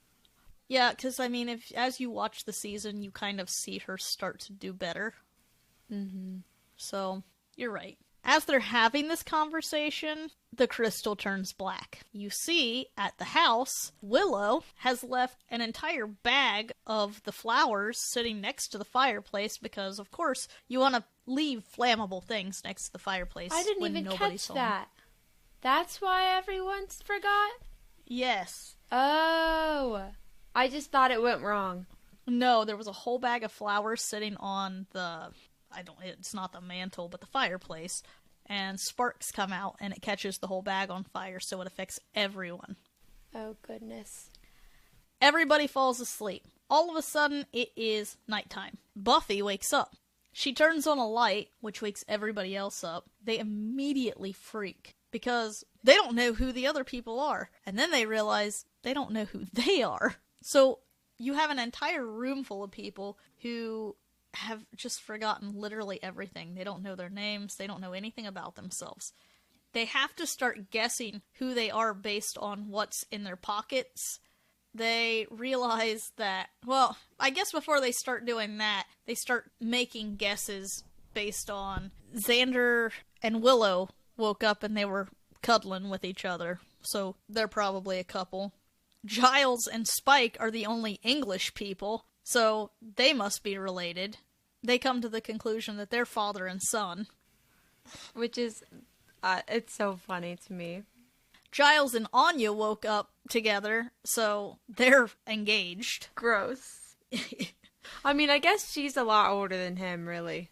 Yeah, because, I mean, as you watch the season, you kind of see her start to do better. Mm-hmm. So, you're right. As they're having this conversation, the crystal turns black. You see, at the house, Willow has left an entire bag of the flowers sitting next to the fireplace because, of course, you want to leave flammable things next to the fireplace. I didn't when even nobody's catch home. that. That's why everyone's forgot? Yes. Oh. I just thought it went wrong. No, there was a whole bag of flowers sitting on the... it's not the mantle, but the fireplace. And sparks come out, and it catches the whole bag on fire, so it affects everyone. Oh, goodness. Everybody falls asleep. All of a sudden, it is nighttime. Buffy wakes up. She turns on a light, which wakes everybody else up. They immediately freak, because they don't know who the other people are. And then they realize they don't know who they are. So, you have an entire room full of people who have just forgotten literally everything. They don't know their names. They don't know anything about themselves. They have to start guessing who they are based on what's in their pockets. They realize that, well, I guess before they start doing that, they start making guesses based on Xander and Willow woke up and they were cuddling with each other. So they're probably a couple. Giles and Spike are the only English people, so they must be related. They come to the conclusion that they're father and son. Which is, it's so funny to me. Giles and Anya woke up together, so they're engaged. Gross. I mean, I guess she's a lot older than him, really.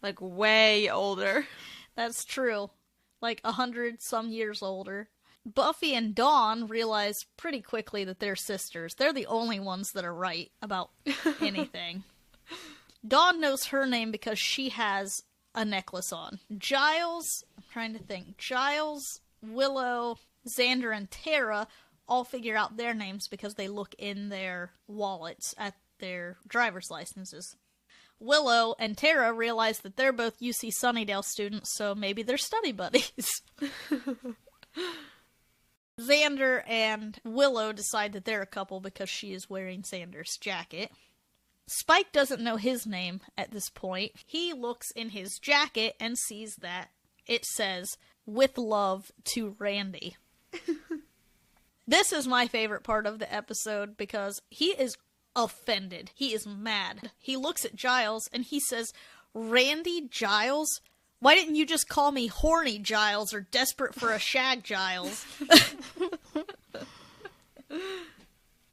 Like, way older. That's true. Like 100-some years older. Buffy and Dawn realize pretty quickly that they're sisters. They're the only ones that are right about anything. Dawn knows her name because she has a necklace on. Giles, I'm trying to think. Giles, Willow, Xander, and Tara all figure out their names because they look in their wallets at their driver's licenses. Willow and Tara realize that they're both UC Sunnydale students, so maybe they're study buddies. Xander and Willow decide that they're a couple because she is wearing Xander's jacket. Spike doesn't know his name at this point. He looks in his jacket and sees that it says, "With love to Randy." This is my favorite part of the episode because he is offended. He is mad. He looks at Giles and he says, "Randy Giles? Why didn't you just call me Horny Giles or Desperate for a Shag Giles?"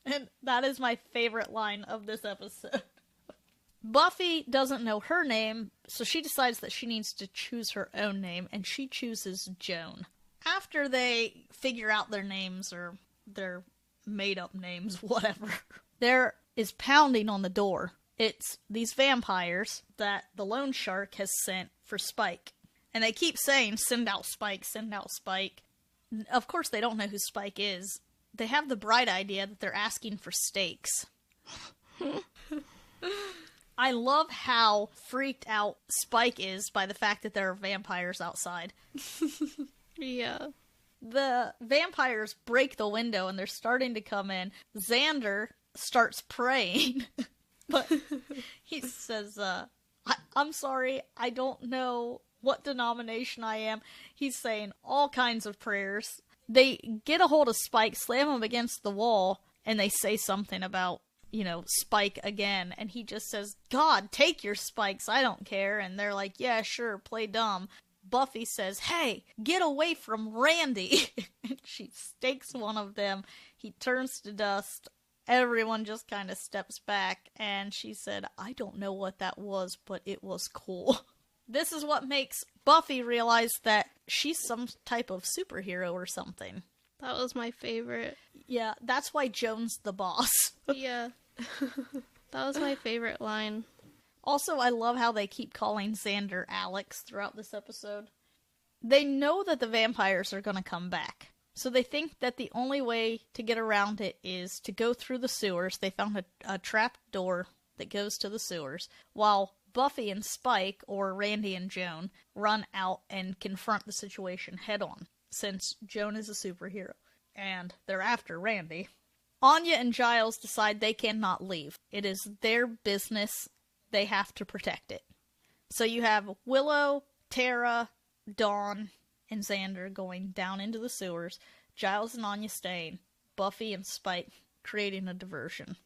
And that is my favorite line of this episode. Buffy doesn't know her name, so she decides that she needs to choose her own name, and she chooses Joan. After they figure out their names, or their made-up names, whatever, there is pounding on the door. It's these vampires that the loan shark has sent for Spike. And they keep saying, "Send out Spike, send out Spike." Of course they don't know who Spike is. They have the bright idea that they're asking for steaks. I love how freaked out Spike is by the fact that there are vampires outside. Yeah. The vampires break the window and they're starting to come in. Xander starts praying. But he says, I'm sorry, I don't know what denomination I am. He's saying all kinds of prayers. They get a hold of Spike, slam him against the wall, and they say something about, Spike again. And he just says, "God, take your spikes, I don't care." And they're like, "Yeah, sure, play dumb." Buffy says, "Hey, get away from Randy." And she stakes one of them. He turns to dust. Everyone just kind of steps back, and she said, "I don't know what that was, but it was cool." This is what makes Buffy realize that she's some type of superhero or something. That was my favorite. Yeah, that's why Joan's the boss. Yeah. That was my favorite line. Also, I love how they keep calling Xander Alex throughout this episode. They know that the vampires are going to come back. So they think that the only way to get around it is to go through the sewers. They found a trap door that goes to the sewers, while Buffy and Spike, or Randy and Joan, run out and confront the situation head on, since Joan is a superhero, and they're after Randy. Anya and Giles decide they cannot leave. It is their business. They have to protect it. So you have Willow, Tara, Dawn, and Xander going down into the sewers, Giles and Anya staying, Buffy and Spike creating a diversion.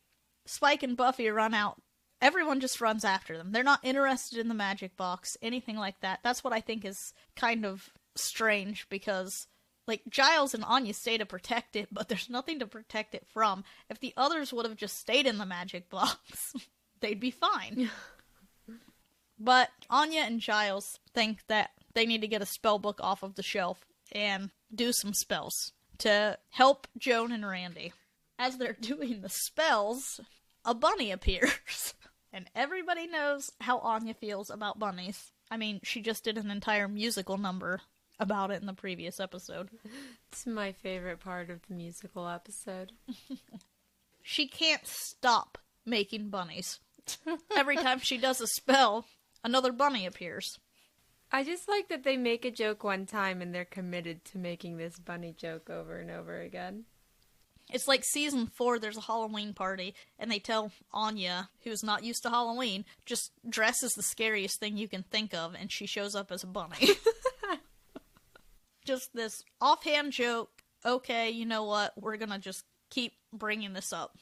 Spike and Buffy run out. Everyone just runs after them. They're not interested in the magic box, anything like that. That's what I think is kind of strange, because, like, Giles and Anya stay to protect it, but there's nothing to protect it from. If the others would have just stayed in the magic box, they'd be fine. But Anya and Giles think that they need to get a spell book off of the shelf and do some spells to help Joan and Randy. As they're doing the spells, a bunny appears. And everybody knows how Anya feels about bunnies. I mean, she just did an entire musical number about it in the previous episode. It's my favorite part of the musical episode. She can't stop making bunnies. Every time she does a spell, another bunny appears. I just like that they make a joke one time and they're committed to making this bunny joke over and over again. It's like season 4, there's a Halloween party, and they tell Anya, who's not used to Halloween, just dress as the scariest thing you can think of, and she shows up as a bunny. Just this offhand joke, okay, you know what, we're gonna just keep bringing this up.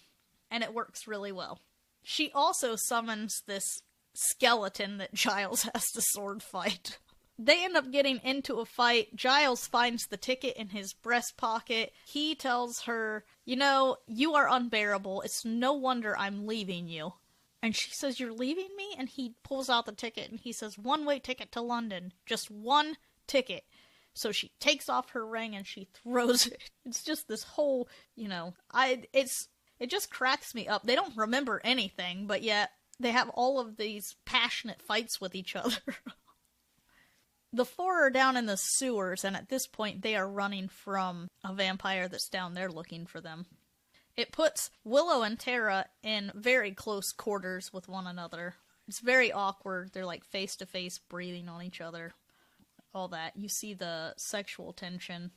And it works really well. She also summons this skeleton that Giles has to sword fight. They end up getting into a fight. Giles finds the ticket in his breast pocket. He tells her, you know, you are unbearable. It's no wonder I'm leaving you. And she says, you're leaving me? And he pulls out the ticket and he says, one-way ticket to London. Just one ticket. So she takes off her ring and she throws it. It's just this whole, you know, it just cracks me up. They don't remember anything, but yet they have all of these passionate fights with each other. The 4 are down in the sewers, and at this point they are running from a vampire that's down there looking for them. It puts Willow and Tara in very close quarters with one another. It's very awkward. They're like face-to-face breathing on each other. All that. You see the sexual tension.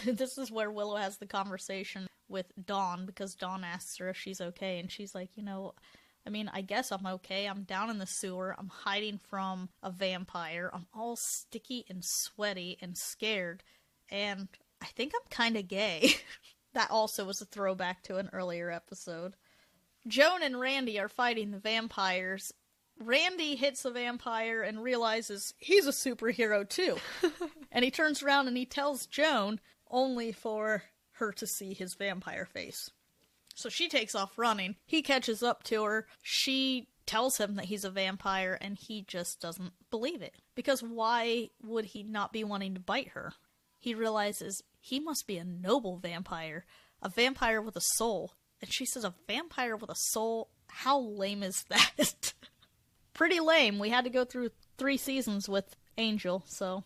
This is where Willow has the conversation with Dawn, because Dawn asks her if she's okay, and she's like, you know, I mean, I guess I'm okay. I'm down in the sewer. I'm hiding from a vampire. I'm all sticky and sweaty and scared. And I think I'm kind of gay. That also was a throwback to an earlier episode. Joan and Randy are fighting the vampires. Randy hits a vampire and realizes he's a superhero too. And he turns around and he tells Joan, only for her to see his vampire face. So she takes off running. He catches up to her. She tells him that he's a vampire, and he just doesn't believe it. Because why would he not be wanting to bite her? He realizes he must be a noble vampire. A vampire with a soul. And she says, a vampire with a soul? How lame is that? Pretty lame. We had to go through 3 seasons with Angel, so...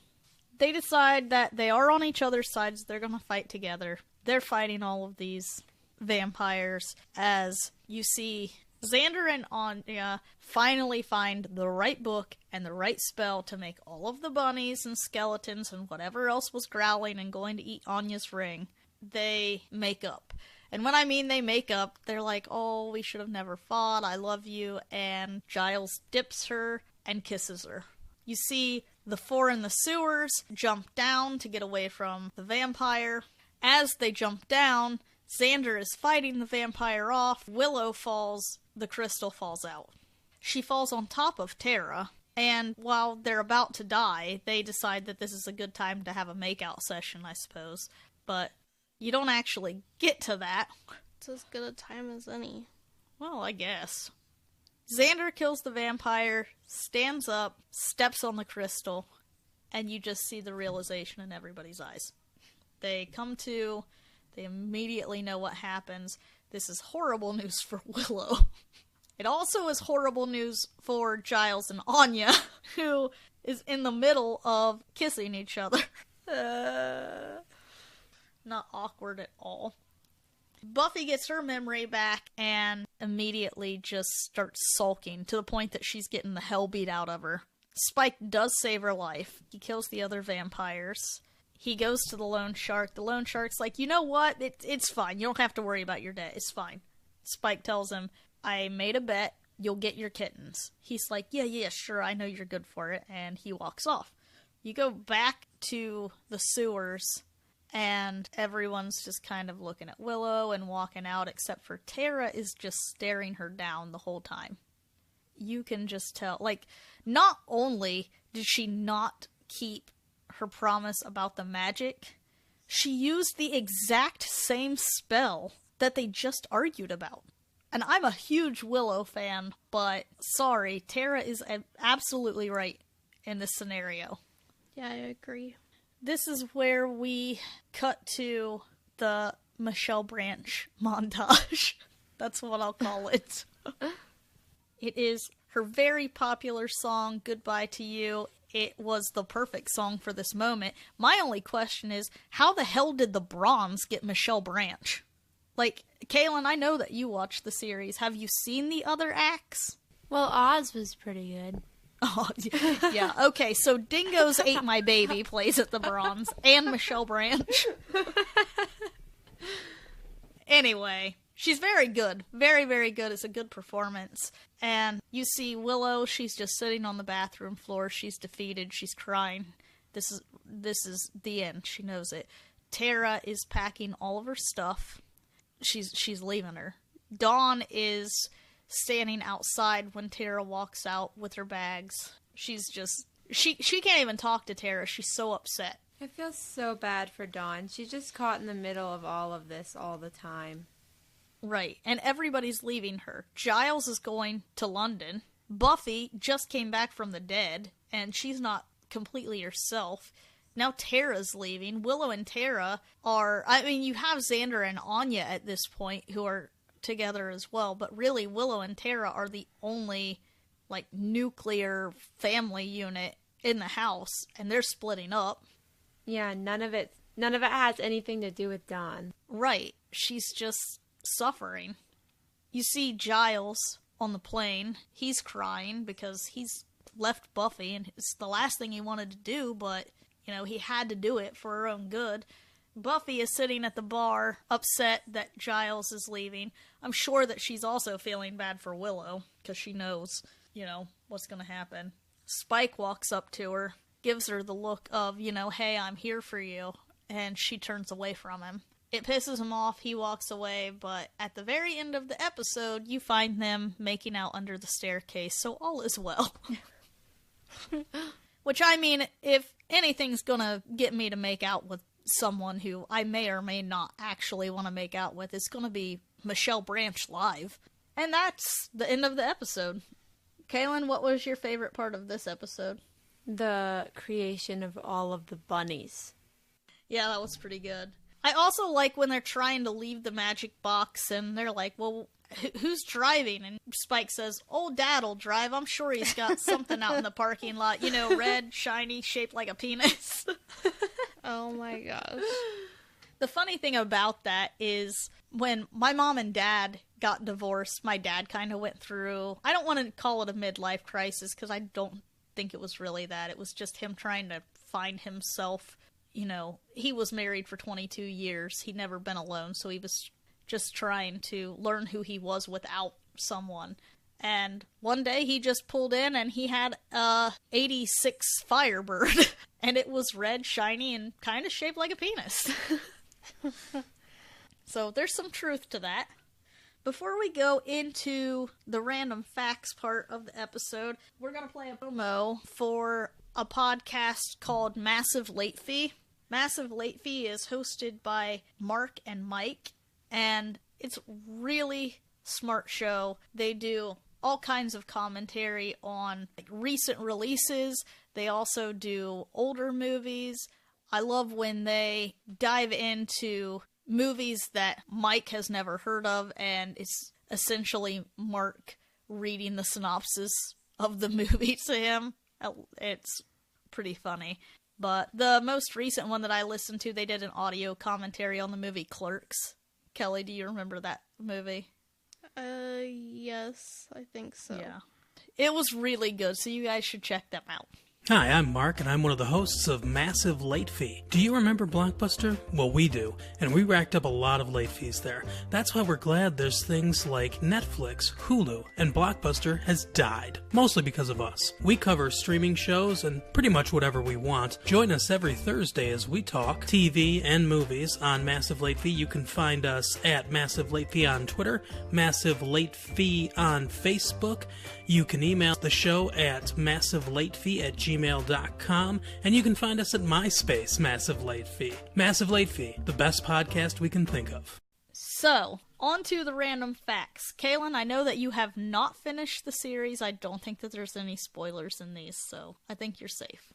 They decide that they are on each other's sides. They're gonna fight together. They're fighting all of these vampires, as you see Xander and Anya finally find the right book and the right spell to make all of the bunnies and skeletons and whatever else was growling and going to eat Anya's ring. They make up. And when I mean they make up, they're like, oh, we should have never fought, I love you, and Giles dips her and kisses her. You see the 4 in the sewers jump down to get away from the vampire. As they jump down, Xander is fighting the vampire off. Willow falls. The crystal falls out. She falls on top of Tara. And while they're about to die, they decide that this is a good time to have a makeout session, I suppose. But you don't actually get to that. It's as good a time as any. Well, I guess. Xander kills the vampire, stands up, steps on the crystal, and you just see the realization in everybody's eyes. They come to... They immediately know what happens. This is horrible news for Willow. It also is horrible news for Giles and Anya, who is in the middle of kissing each other. Not awkward at all. Buffy gets her memory back and immediately just starts sulking to the point that she's getting the hell beat out of her. Spike does save her life. He kills the other vampires. He goes to the loan shark. The loan shark's like, you know what? It's fine. You don't have to worry about your debt. It's fine. Spike tells him, I made a bet. You'll get your kittens. He's like, yeah, sure. I know you're good for it. And he walks off. You go back to the sewers, and everyone's just kind of looking at Willow and walking out, except for Tara is just staring her down the whole time. You can just tell, like, not only did she not keep her promise about the magic, she used the exact same spell that they just argued about. And I'm a huge Willow fan, but sorry, Tara is absolutely right in this scenario. Yeah, I agree. This is where we cut to the Michelle Branch montage. That's what I'll call it. It is her very popular song, Goodbye to You. It was the perfect song for this moment. My only question is, how the hell did the Bronze get Michelle Branch? Like, Kaylin, I know that you watched the series. Have you seen the other acts? Well, Oz was pretty good. Oh, yeah. Okay, so Dingo's Ate My Baby plays at the Bronze, and Michelle Branch. Anyway, she's very good. Very, very good. It's a good performance. And you see Willow, she's just sitting on the bathroom floor. She's defeated. She's crying. This is the end. She knows it. Tara is packing all of her stuff. She's leaving her. Dawn is standing outside when Tara walks out with her bags. She's just... She can't even talk to Tara. She's so upset. I feel so bad for Dawn. She's just caught in the middle of all of this all the time. Right. And everybody's leaving her. Giles is going to London. Buffy just came back from the dead, and she's not completely herself. Now Tara's leaving. Willow and Tara are... I mean, you have Xander and Anya at this point who are together as well, but really Willow and Tara are the only, like, nuclear family unit in the house, and they're splitting up. Yeah, none of it has anything to do with Dawn. Right. She's just suffering. You see Giles on the plane. He's crying because he's left Buffy, and it's the last thing he wanted to do, but, you know, he had to do it for her own good. Buffy is sitting at the bar, upset that Giles is leaving. I'm sure that she's also feeling bad for Willow, because she knows, you know, what's going to happen. Spike walks up to her, gives her the look of, you know, hey, I'm here for you, and she turns away from him. It pisses him off, he walks away, but at the very end of the episode, you find them making out under the staircase, so all is well. Which, I mean, if anything's gonna get me to make out with someone who I may or may not actually want to make out with, it's gonna be Michelle Branch live. And that's the end of the episode. Kaylin, what was your favorite part of this episode? The creation of all of the bunnies. Yeah, that was pretty good. I also like when they're trying to leave the magic box and they're like, well, who's driving? And Spike says, old Dad'll drive. I'm sure he's got something out in the parking lot. You know, red, shiny, shaped like a penis. Oh my gosh. The funny thing about that is when my mom and dad got divorced, my dad kind of went through, I don't want to call it a midlife crisis because I don't think it was really that. It was just him trying to find himself. You know, he was married for 22 years. He'd never been alone, so he was just trying to learn who he was without someone. And one day he just pulled in and he had a 86 Firebird. And it was red, shiny, and kind of shaped like a penis. So there's some truth to that. Before we go into the random facts part of the episode, we're going to play a promo for a podcast called Massive Late Fee. Massive Late Fee is hosted by Mark and Mike, and it's a really smart show. They do all kinds of commentary on like recent releases. They also do older movies. I love when they dive into movies that Mike has never heard of, and it's essentially Mark reading the synopsis of the movie to him. It's pretty funny. But the most recent one that I listened to, they did an audio commentary on the movie Clerks. Kelly, do you remember that movie? Yes, I think so. Yeah. It was really good, so you guys should check them out. Hi, I'm Mark, and I'm one of the hosts of Massive Late Fee. Do you remember Blockbuster? Well, we do, and we racked up a lot of late fees there. That's why we're glad there's things like Netflix, Hulu, and Blockbuster has died, mostly because of us. We cover streaming shows and pretty much whatever we want. Join us every Thursday as we talk TV and movies on Massive Late Fee. You can find us at Massive Late Fee on Twitter, Massive Late Fee on Facebook. You can email the show at massivelatefee@gmail.com, and you can find us at MySpace, Massive Late Fee. Massive Late Fee, the best podcast we can think of. So, on to the random facts. Kaylin, I know that you have not finished the series. I don't think that there's any spoilers in these, so I think you're safe.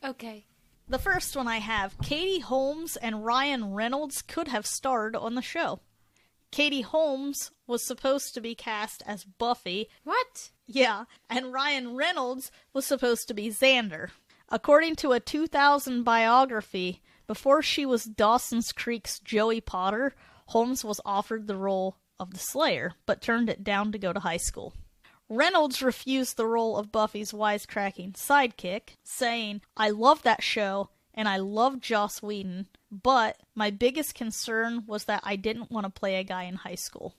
Okay. The first one I have, Katie Holmes and Ryan Reynolds could have starred on the show. Katie Holmes was supposed to be cast as Buffy. What? Yeah, and Ryan Reynolds was supposed to be Xander. According to a 2000 biography, before she was Dawson's Creek's Joey Potter, Holmes was offered the role of the Slayer, but turned it down to go to high school. Reynolds refused the role of Buffy's wisecracking sidekick, saying, "I love that show, and I love Joss Whedon, but my biggest concern was that I didn't want to play a guy in high school."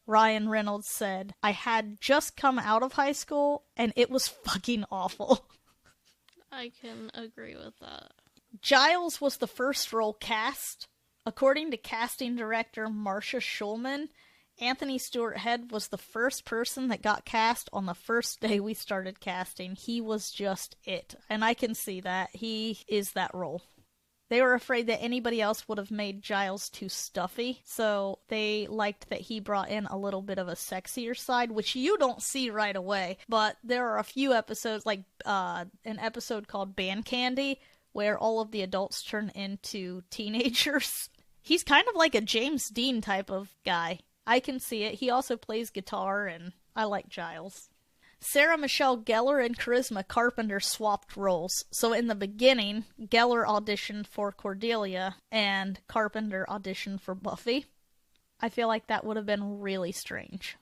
Ryan Reynolds said, "I had just come out of high school, and it was fucking awful." I can agree with that. Giles was the first role cast. According to casting director Marcia Schulman, Anthony Stewart Head was the first person that got cast on the first day we started casting. He was just it. And I can see that. He is that role. They were afraid that anybody else would have made Giles too stuffy, so they liked that he brought in a little bit of a sexier side, which you don't see right away. But there are a few episodes, like an episode called Band Candy, where all of the adults turn into teenagers. He's kind of like a James Dean type of guy. I can see it. He also plays guitar, and I like Giles. Sarah Michelle Gellar and Charisma Carpenter swapped roles. So in the beginning, Gellar auditioned for Cordelia, and Carpenter auditioned for Buffy. I feel like that would have been really strange.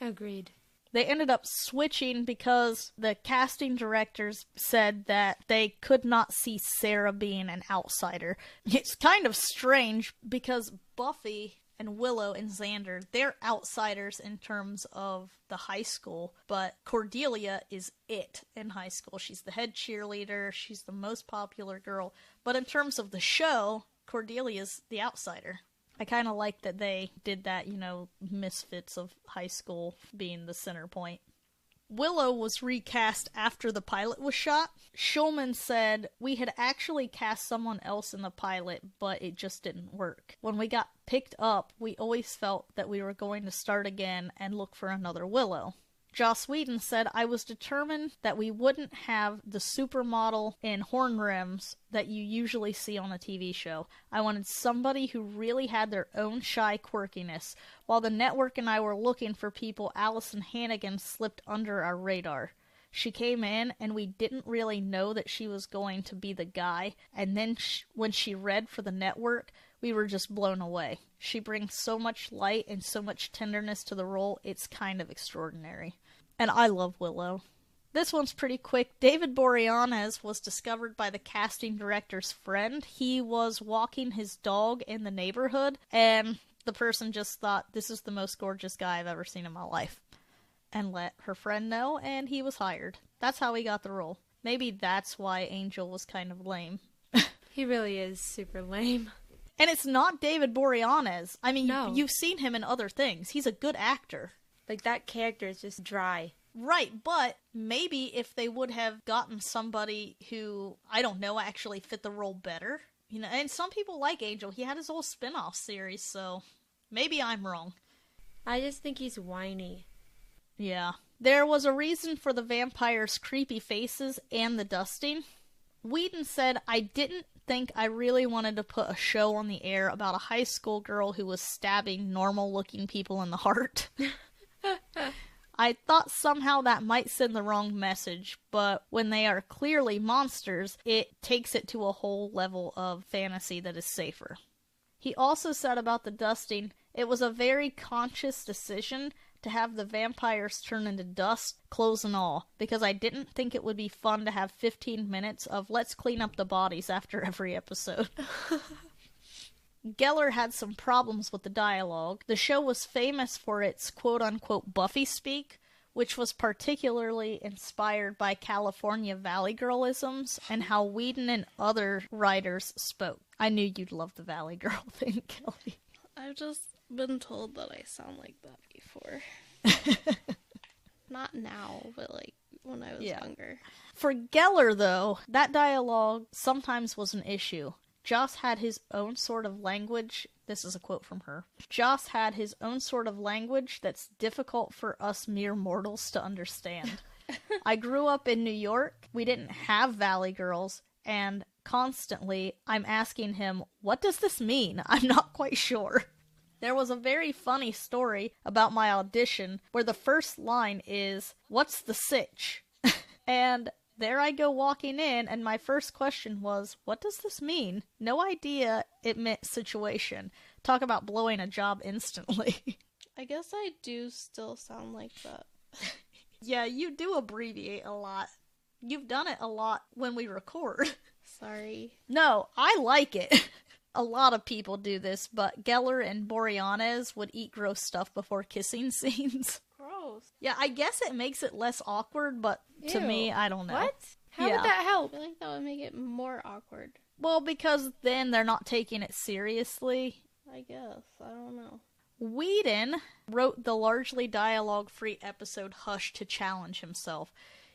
Agreed. They ended up switching because the casting directors said that they could not see Sarah being an outsider. It's kind of strange because Buffy and Willow and Xander, they're outsiders in terms of the high school, but Cordelia is it in high school. She's the head cheerleader, she's the most popular girl, but in terms of the show, Cordelia's the outsider. I kind of like that they did that, misfits of high school being the center point. Willow was recast after the pilot was shot. Schulman said, "We had actually cast someone else in the pilot, but it just didn't work. When we got picked up, we always felt that we were going to start again and look for another Willow." Joss Whedon said, "I was determined that we wouldn't have the supermodel in horn rims that you usually see on a TV show. I wanted somebody who really had their own shy quirkiness. While the network and I were looking for people, Allison Hannigan slipped under our radar. She came in, and we didn't really know that she was going to be the guy, and then when she read for the network, we were just blown away. She brings so much light and so much tenderness to the role, it's kind of extraordinary." And I love Willow. This one's pretty quick. David Boreanaz was discovered by the casting director's friend. He was walking his dog in the neighborhood, and the person just thought, "This is the most gorgeous guy I've ever seen in my life," and let her friend know, and he was hired. That's how he got the role. Maybe that's why Angel was kind of lame. He really is super lame. And it's not David Boreanaz. I mean, No. you've seen him in other things. He's a good actor. Like, that character is just dry. Right, but maybe if they would have gotten somebody who, I don't know, actually fit the role better. And some people like Angel. He had his whole spin-off series, so maybe I'm wrong. I just think he's whiny. Yeah. There was a reason for the vampire's creepy faces and the dusting. Whedon said, "I didn't think I really wanted to put a show on the air about a high school girl who was stabbing normal-looking people in the heart." I thought somehow that might send the wrong message, but when they are clearly monsters, it takes it to a whole level of fantasy that is safer. He also said about the dusting, it was a very conscious decision to have the vampires turn into dust, clothes and all, because I didn't think it would be fun to have 15 minutes of let's clean up the bodies after every episode. Geller had some problems with the dialogue. The show was famous for its quote-unquote Buffy speak, which was particularly inspired by California Valley Girlisms and how Whedon and other writers spoke. I knew you'd love the Valley Girl thing, Kelly. I've just been told that I sound like that before. Not now, but like when I was younger. For Geller, though, that dialogue sometimes was an issue. Joss had his own sort of language. This is a quote from her. Joss had his own sort of language that's difficult for us mere mortals to understand. I grew up in New York. We didn't have Valley Girls, and constantly I'm asking him, what does this mean? I'm not quite sure. There was a very funny story about my audition where the first line is, what's the sitch? And there I go walking in, and my first question was, what does this mean? No idea it meant situation. Talk about blowing a job instantly. I guess I do still sound like that. Yeah, you do abbreviate a lot. You've done it a lot when we record. Sorry. No, I like it. A lot of people do this, but Geller and Boreanaz would eat gross stuff before kissing scenes. Gross. Yeah, I guess it makes it less awkward, but to me, I don't know. What? How would that help? I feel like that would make it more awkward. Well, because then they're not taking it seriously. I guess. I don't know. Whedon wrote the largely dialogue-free episode Hush to challenge himself.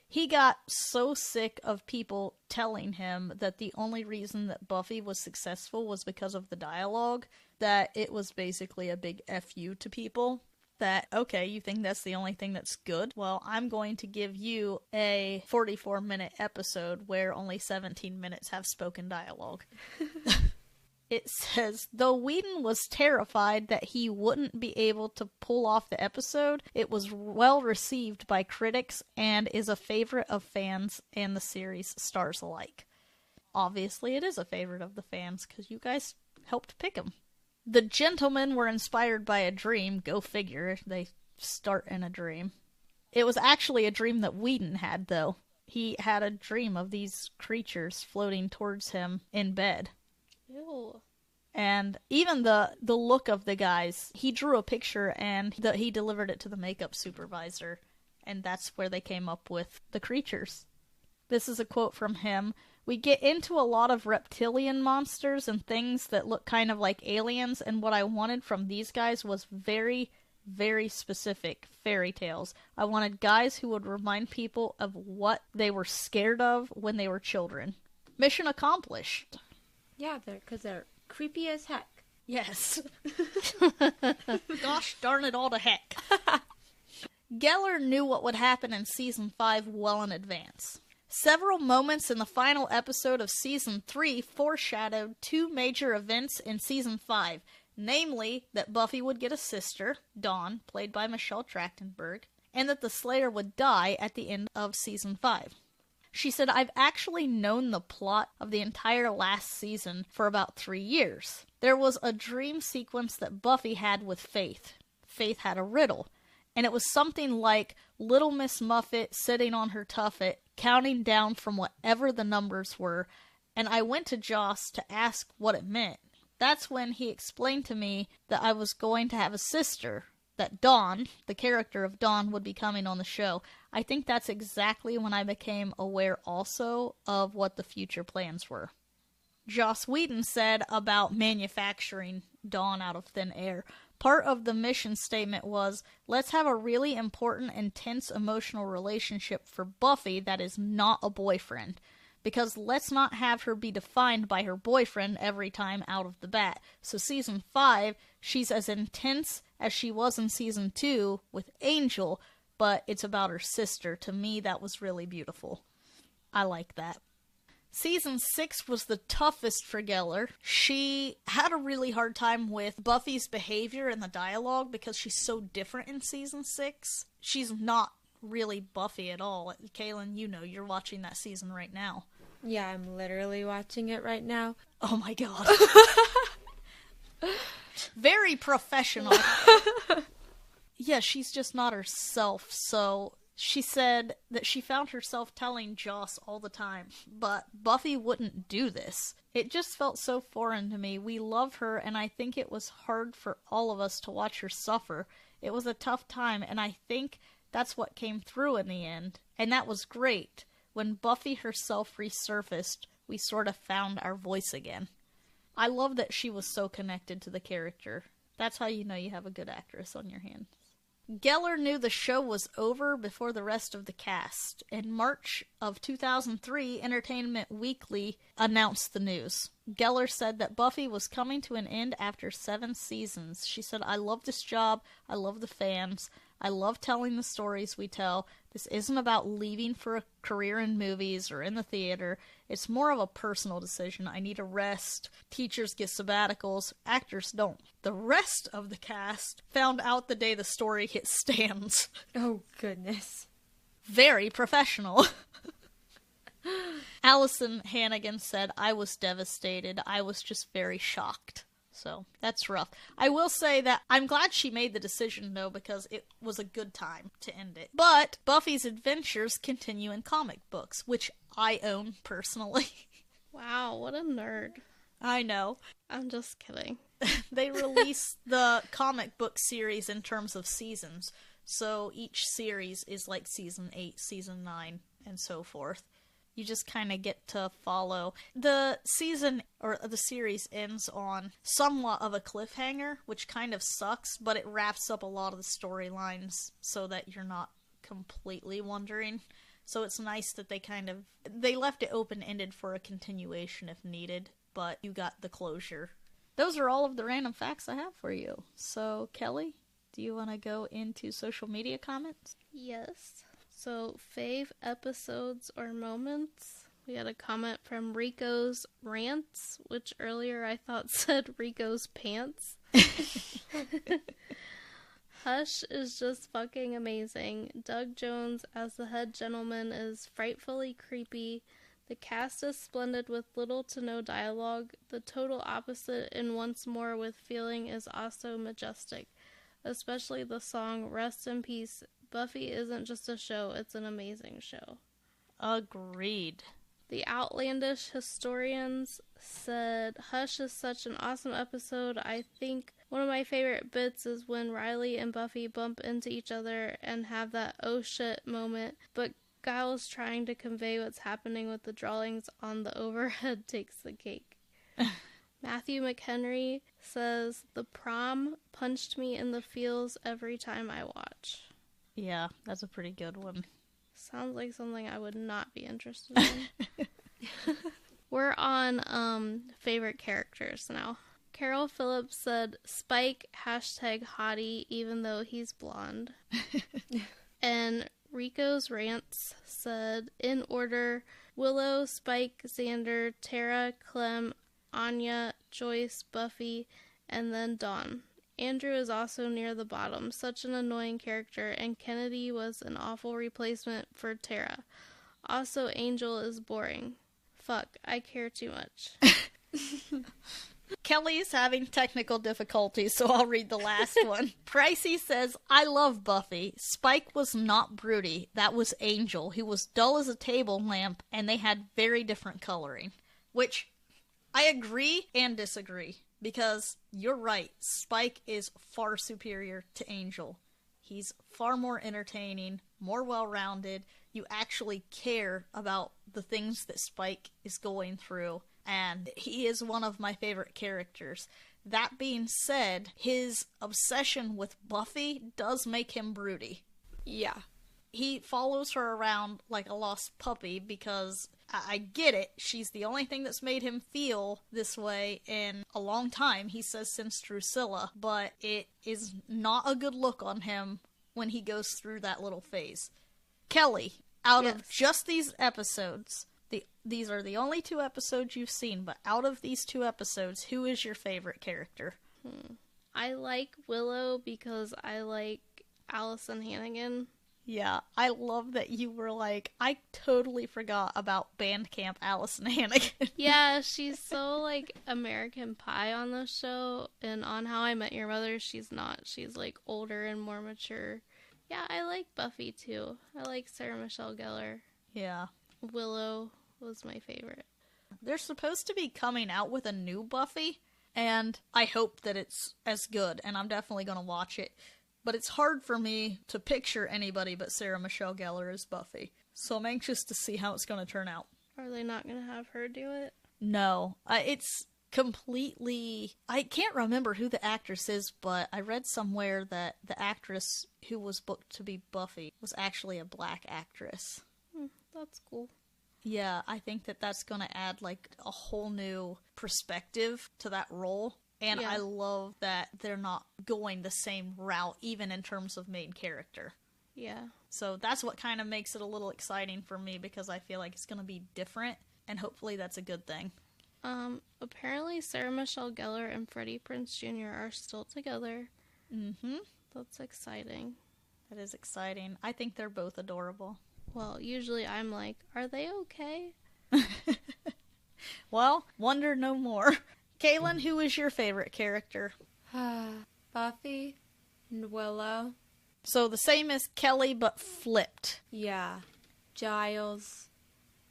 He got so sick of people telling him that the only reason that Buffy was successful was because of the dialogue, that it was basically a big F you to people. That, okay, you think that's the only thing that's good? Well, I'm going to give you a 44-minute episode where only 17 minutes have spoken dialogue. It says, though Whedon was terrified that he wouldn't be able to pull off the episode, it was well received by critics and is a favorite of fans and the series stars alike. Obviously, it is a favorite of the fans because you guys helped pick him. The gentlemen were inspired by a dream. Go figure. They start in a dream. It was actually a dream that Whedon had, though. He had a dream of these creatures floating towards him in bed. Ew. And even the look of the guys, he drew a picture and he delivered it to the makeup supervisor. And that's where they came up with the creatures. This is a quote from him. We get into a lot of reptilian monsters and things that look kind of like aliens, and what I wanted from these guys was very, very specific fairy tales. I wanted guys who would remind people of what they were scared of when they were children. Mission accomplished. Yeah, because they're creepy as heck. Yes. Gosh darn it all to heck. Geller knew what would happen in Season 5 well in advance. Several moments in the final episode of Season 3 foreshadowed two major events in Season 5, namely that Buffy would get a sister, Dawn, played by Michelle Trachtenberg, and that the Slayer would die at the end of Season 5. She said, I've actually known the plot of the entire last season for about 3 years. There was a dream sequence that Buffy had with Faith. Faith had a riddle, and it was something like Little Miss Muffet sitting on her tuffet, counting down from whatever the numbers were, and I went to Joss to ask what it meant. That's when he explained to me that I was going to have a sister, that Dawn, the character of Dawn, would be coming on the show. I think that's exactly when I became aware also of what the future plans were. Joss Whedon said about manufacturing Dawn out of thin air, part of the mission statement was, let's have a really important, intense emotional relationship for Buffy that is not a boyfriend. Because let's not have her be defined by her boyfriend every time out of the bat. So Season 5, she's as intense as she was in Season 2 with Angel, but it's about her sister. To me, that was really beautiful. I like that. Season 6 was the toughest for Geller. She had a really hard time with Buffy's behavior and the dialogue because she's so different in Season 6. She's not really Buffy at all. Kaylin, you know, you're watching that season right now. Yeah, I'm literally watching it right now. Oh my god. Very professional. Yeah, she's just not herself, so she said that she found herself telling Joss all the time, but Buffy wouldn't do this. It just felt so foreign to me. We love her, and I think it was hard for all of us to watch her suffer. It was a tough time, and I think that's what came through in the end. And that was great. When Buffy herself resurfaced, we sort of found our voice again. I love that she was so connected to the character. That's how you know you have a good actress on your hands. Geller knew the show was over before the rest of the cast. In March of 2003, Entertainment Weekly announced the news. Geller said that Buffy was coming to an end after 7 seasons. She said, "I love this job. I love the fans. I love telling the stories we tell. This isn't about leaving for a career in movies or in the theater. It's more of a personal decision. I need a rest. Teachers get sabbaticals. Actors don't." The rest of the cast found out the day the story hit stands. Oh, goodness. Very professional. Allison Hannigan said, "I was devastated. I was just very shocked." So, that's rough. I will say that I'm glad she made the decision, though, because it was a good time to end it. But Buffy's adventures continue in comic books, which I own personally. Wow, what a nerd. I know. I'm just kidding. They release the comic book series in terms of seasons. So each series is like season 8, season 9, and so forth. You just kind of get to follow. The season, or the series, ends on somewhat of a cliffhanger, which kind of sucks, but it wraps up a lot of the storylines so that you're not completely wondering. So it's nice that they left it open-ended for a continuation if needed, but you got the closure. Those are all of the random facts I have for you. So, Kelly, do you want to go into social media comments? Yes. So, fave episodes or moments. We had a comment from Rico's Rants, which earlier I thought said Rico's Pants. Hush is just fucking amazing. Doug Jones as the head gentleman is frightfully creepy. The cast is splendid with little to no dialogue. The total opposite in Once More with Feeling is also majestic. Especially the song Rest in Peace. Buffy isn't just a show, it's an amazing show. Agreed. The Outlandish Historians said, Hush is such an awesome episode. I think one of my favorite bits is when Riley and Buffy bump into each other and have that oh shit moment, but Giles trying to convey what's happening with the drawings on the overhead takes the cake. Matthew McHenry says, The Prom punched me in the feels every time I watch. Yeah, that's a pretty good one. Sounds like something I would not be interested in. We're on favorite characters now. Carol Phillips said, Spike, #hottie, even though he's blonde. And Rico's Rants said, in order, Willow, Spike, Xander, Tara, Clem, Anya, Joyce, Buffy, and then Dawn. Andrew is also near the bottom, such an annoying character, and Kennedy was an awful replacement for Tara. Also, Angel is boring. Fuck, I care too much. Kelly is having technical difficulties, so I'll read the last one. Pricey says, I love Buffy. Spike was not broody. That was Angel. He was dull as a table lamp, and they had very different coloring. Which, I agree and disagree. Because you're right, Spike is far superior to Angel. He's far more entertaining, more well-rounded. You actually care about the things that Spike is going through, and he is one of my favorite characters. That being said, his obsession with Buffy does make him broody. Yeah. He follows her around like a lost puppy because I get it. She's the only thing that's made him feel this way in a long time, he says, since Drusilla. But it is not a good look on him when he goes through that little phase. Kelly, out of just these episodes, These are the only 2 episodes you've seen, but out of these 2 episodes, who is your favorite character? I like Willow because I like Allison Hannigan. Yeah, I love that you were like, I totally forgot about Bandcamp Allison Hannigan. Yeah, she's so like American Pie on the show, and on How I Met Your Mother, she's not. She's like older and more mature. Yeah, I like Buffy too. I like Sarah Michelle Gellar. Yeah. Willow was my favorite. They're supposed to be coming out with a new Buffy, and I hope that it's as good, and I'm definitely going to watch it. But it's hard for me to picture anybody but Sarah Michelle Gellar as Buffy. So I'm anxious to see how it's going to turn out. Are they not going to have her do it? No. It's completely... I can't remember who the actress is, but I read somewhere that the actress who was booked to be Buffy was actually a black actress. That's cool. Yeah, I think that that's going to add, like, a whole new perspective to that role. And Yeah. I love that they're not going the same route, even in terms of main character. Yeah. So that's what kind of makes it a little exciting for me, because I feel like it's going to be different, and hopefully that's a good thing. Apparently Sarah Michelle Gellar and Freddie Prinze Jr. are still together. Mm-hmm. That's exciting. That is exciting. I think they're both adorable. Well, usually I'm like, are they okay? Well, wonder no more. Kaylin, who is your favorite character? Buffy and Willow. So the same as Kelly, but flipped. Yeah. Giles.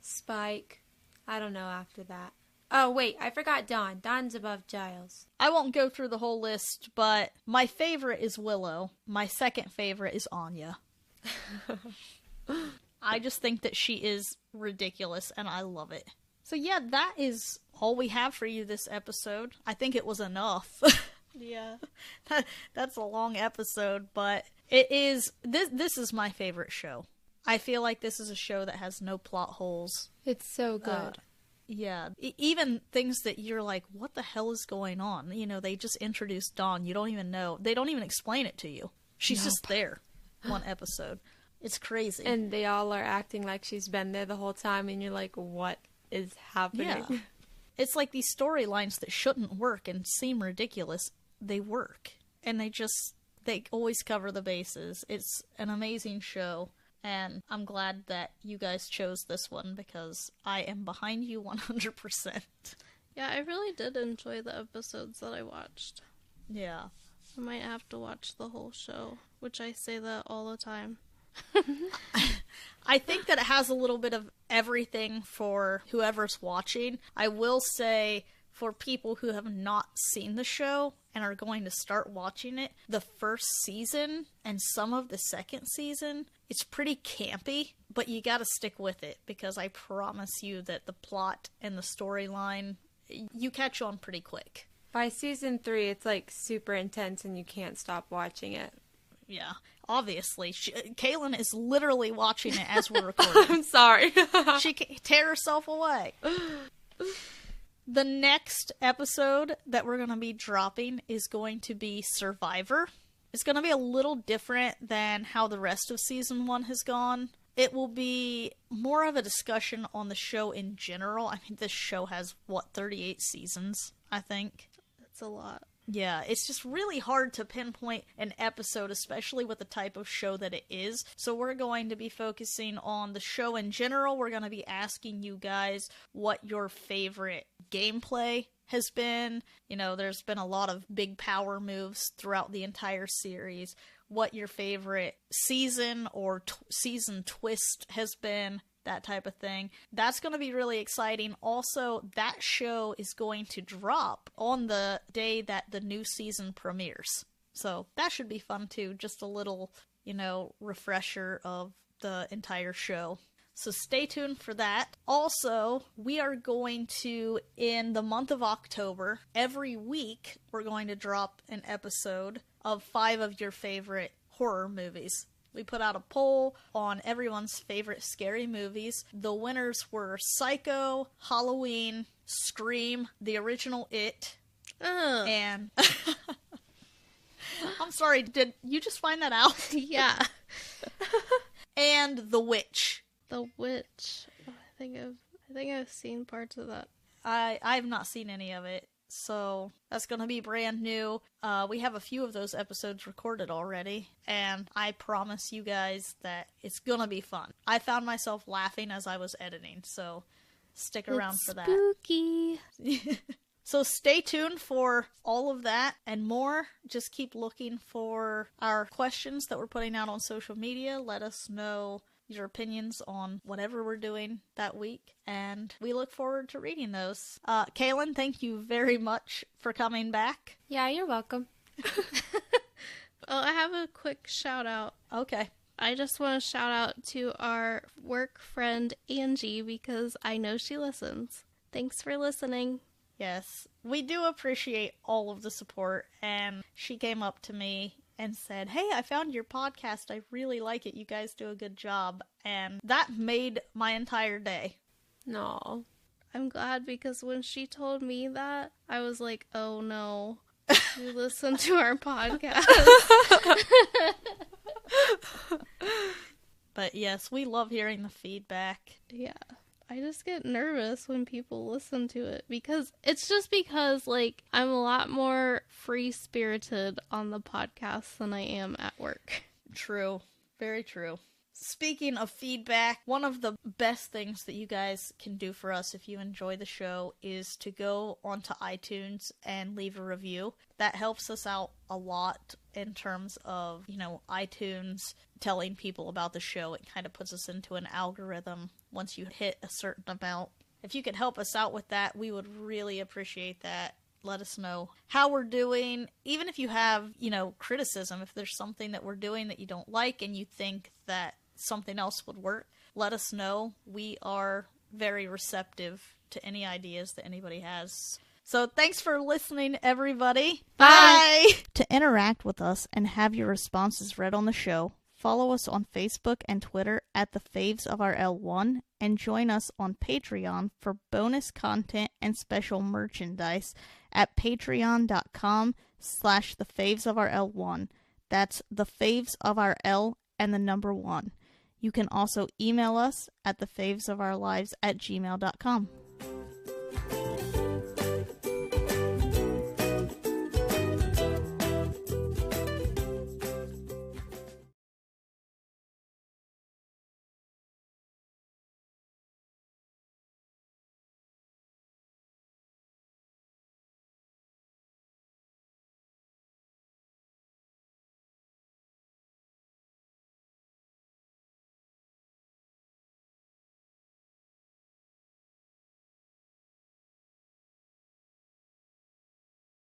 Spike. I don't know after that. Oh, wait, I forgot Dawn. Dawn's above Giles. I won't go through the whole list, but my favorite is Willow. My second favorite is Anya. I just think that she is ridiculous, and I love it. So yeah, that is all we have for you this episode. I think it was enough. Yeah. That's a long episode, but it is... This is my favorite show. I feel like this is a show that has no plot holes. It's so good. Yeah. Even things that you're like, what the hell is going on? You know, they just introduced Dawn. You don't even know. They don't even explain it to you. She's just there. One episode. It's crazy. And they all are acting like she's been there the whole time, and you're like, what is happening? Yeah. It's like these storylines that shouldn't work and seem ridiculous. They work. And they always cover the bases. It's an amazing show. And I'm glad that you guys chose this one, because I am behind you 100%. Yeah, I really did enjoy the episodes that I watched. Yeah. I might have to watch the whole show, which I say that all the time. I think that it has a little bit of everything for whoever's watching. I will say, for people who have not seen the show and are going to start watching it, the first season and some of the second season, it's pretty campy, but you gotta stick with it, because I promise you that the plot and the storyline, you catch on pretty quick. By season 3, it's like super intense and you can't stop watching it. Yeah, obviously. Kaylin is literally watching it as we're recording. I'm sorry. She can tear herself away. The next episode that we're going to be dropping is going to be Survivor. It's going to be a little different than how the rest of season 1 has gone. It will be more of a discussion on the show in general. I mean, this show has, 38 seasons, I think. That's a lot. Yeah, it's just really hard to pinpoint an episode, especially with the type of show that it is. So we're going to be focusing on the show in general. We're going to be asking you guys what your favorite gameplay has been. You know, there's been a lot of big power moves throughout the entire series. What your favorite season or season twist has been. That type of thing. That's going to be really exciting. Also, that show is going to drop on the day that the new season premieres. So that should be fun too. Just a little, refresher of the entire show. So stay tuned for that. Also, we are going to, in the month of October, every week, we're going to drop an episode of 5 of your favorite horror movies. We put out a poll on everyone's favorite scary movies. The winners were Psycho, Halloween, Scream, the original It, and... I'm sorry, did you just find that out? Yeah. And The Witch. The Witch. Oh, I think I've I think I've seen parts of that. I've not seen any of it, so that's going to be brand new. We have a few of those episodes recorded already, and I promise you guys that it's going to be fun. I found myself laughing as I was editing, so stick around for that. Spooky. So stay tuned for all of that and more. Just keep looking for our questions that we're putting out on social media. Let us know your opinions on whatever we're doing that week, and we look forward to reading those. Kaylin, thank you very much for coming back. Yeah, you're welcome. Oh, I have a quick shout out. Okay. I just want to shout out to our work friend Angie because I know she listens. Thanks for listening. Yes, we do appreciate all of the support, and she came up to me and said, "Hey, I found your podcast. I really like it. You guys do a good job." And that made my entire day. No. I'm glad because when she told me that, I was like, oh no, you listen to our podcast. But yes, we love hearing the feedback. Yeah. I just get nervous when people listen to it because it's just because, like, I'm a lot more free-spirited on the podcast than I am at work. True. Very true. Speaking of feedback, one of the best things that you guys can do for us if you enjoy the show is to go onto iTunes and leave a review. That helps us out a lot in terms of, iTunes telling people about the show. It kind of puts us into an algorithm once you hit a certain amount. If you could help us out with that, we would really appreciate that. Let us know how we're doing. Even if you have, criticism, if there's something that we're doing that you don't like and you think that something else would work, let us know. We are very receptive to any ideas that anybody has. So thanks for listening, everybody. Bye. To interact with us and have your responses read on the show, follow us on Facebook and Twitter at the Faves of Our L1, and join us on Patreon for bonus content and special merchandise at patreon.com/thefavesofoural1. That's the Faves of Our L and the number 1. You can also email us at thefavesofOurLives@gmail.com.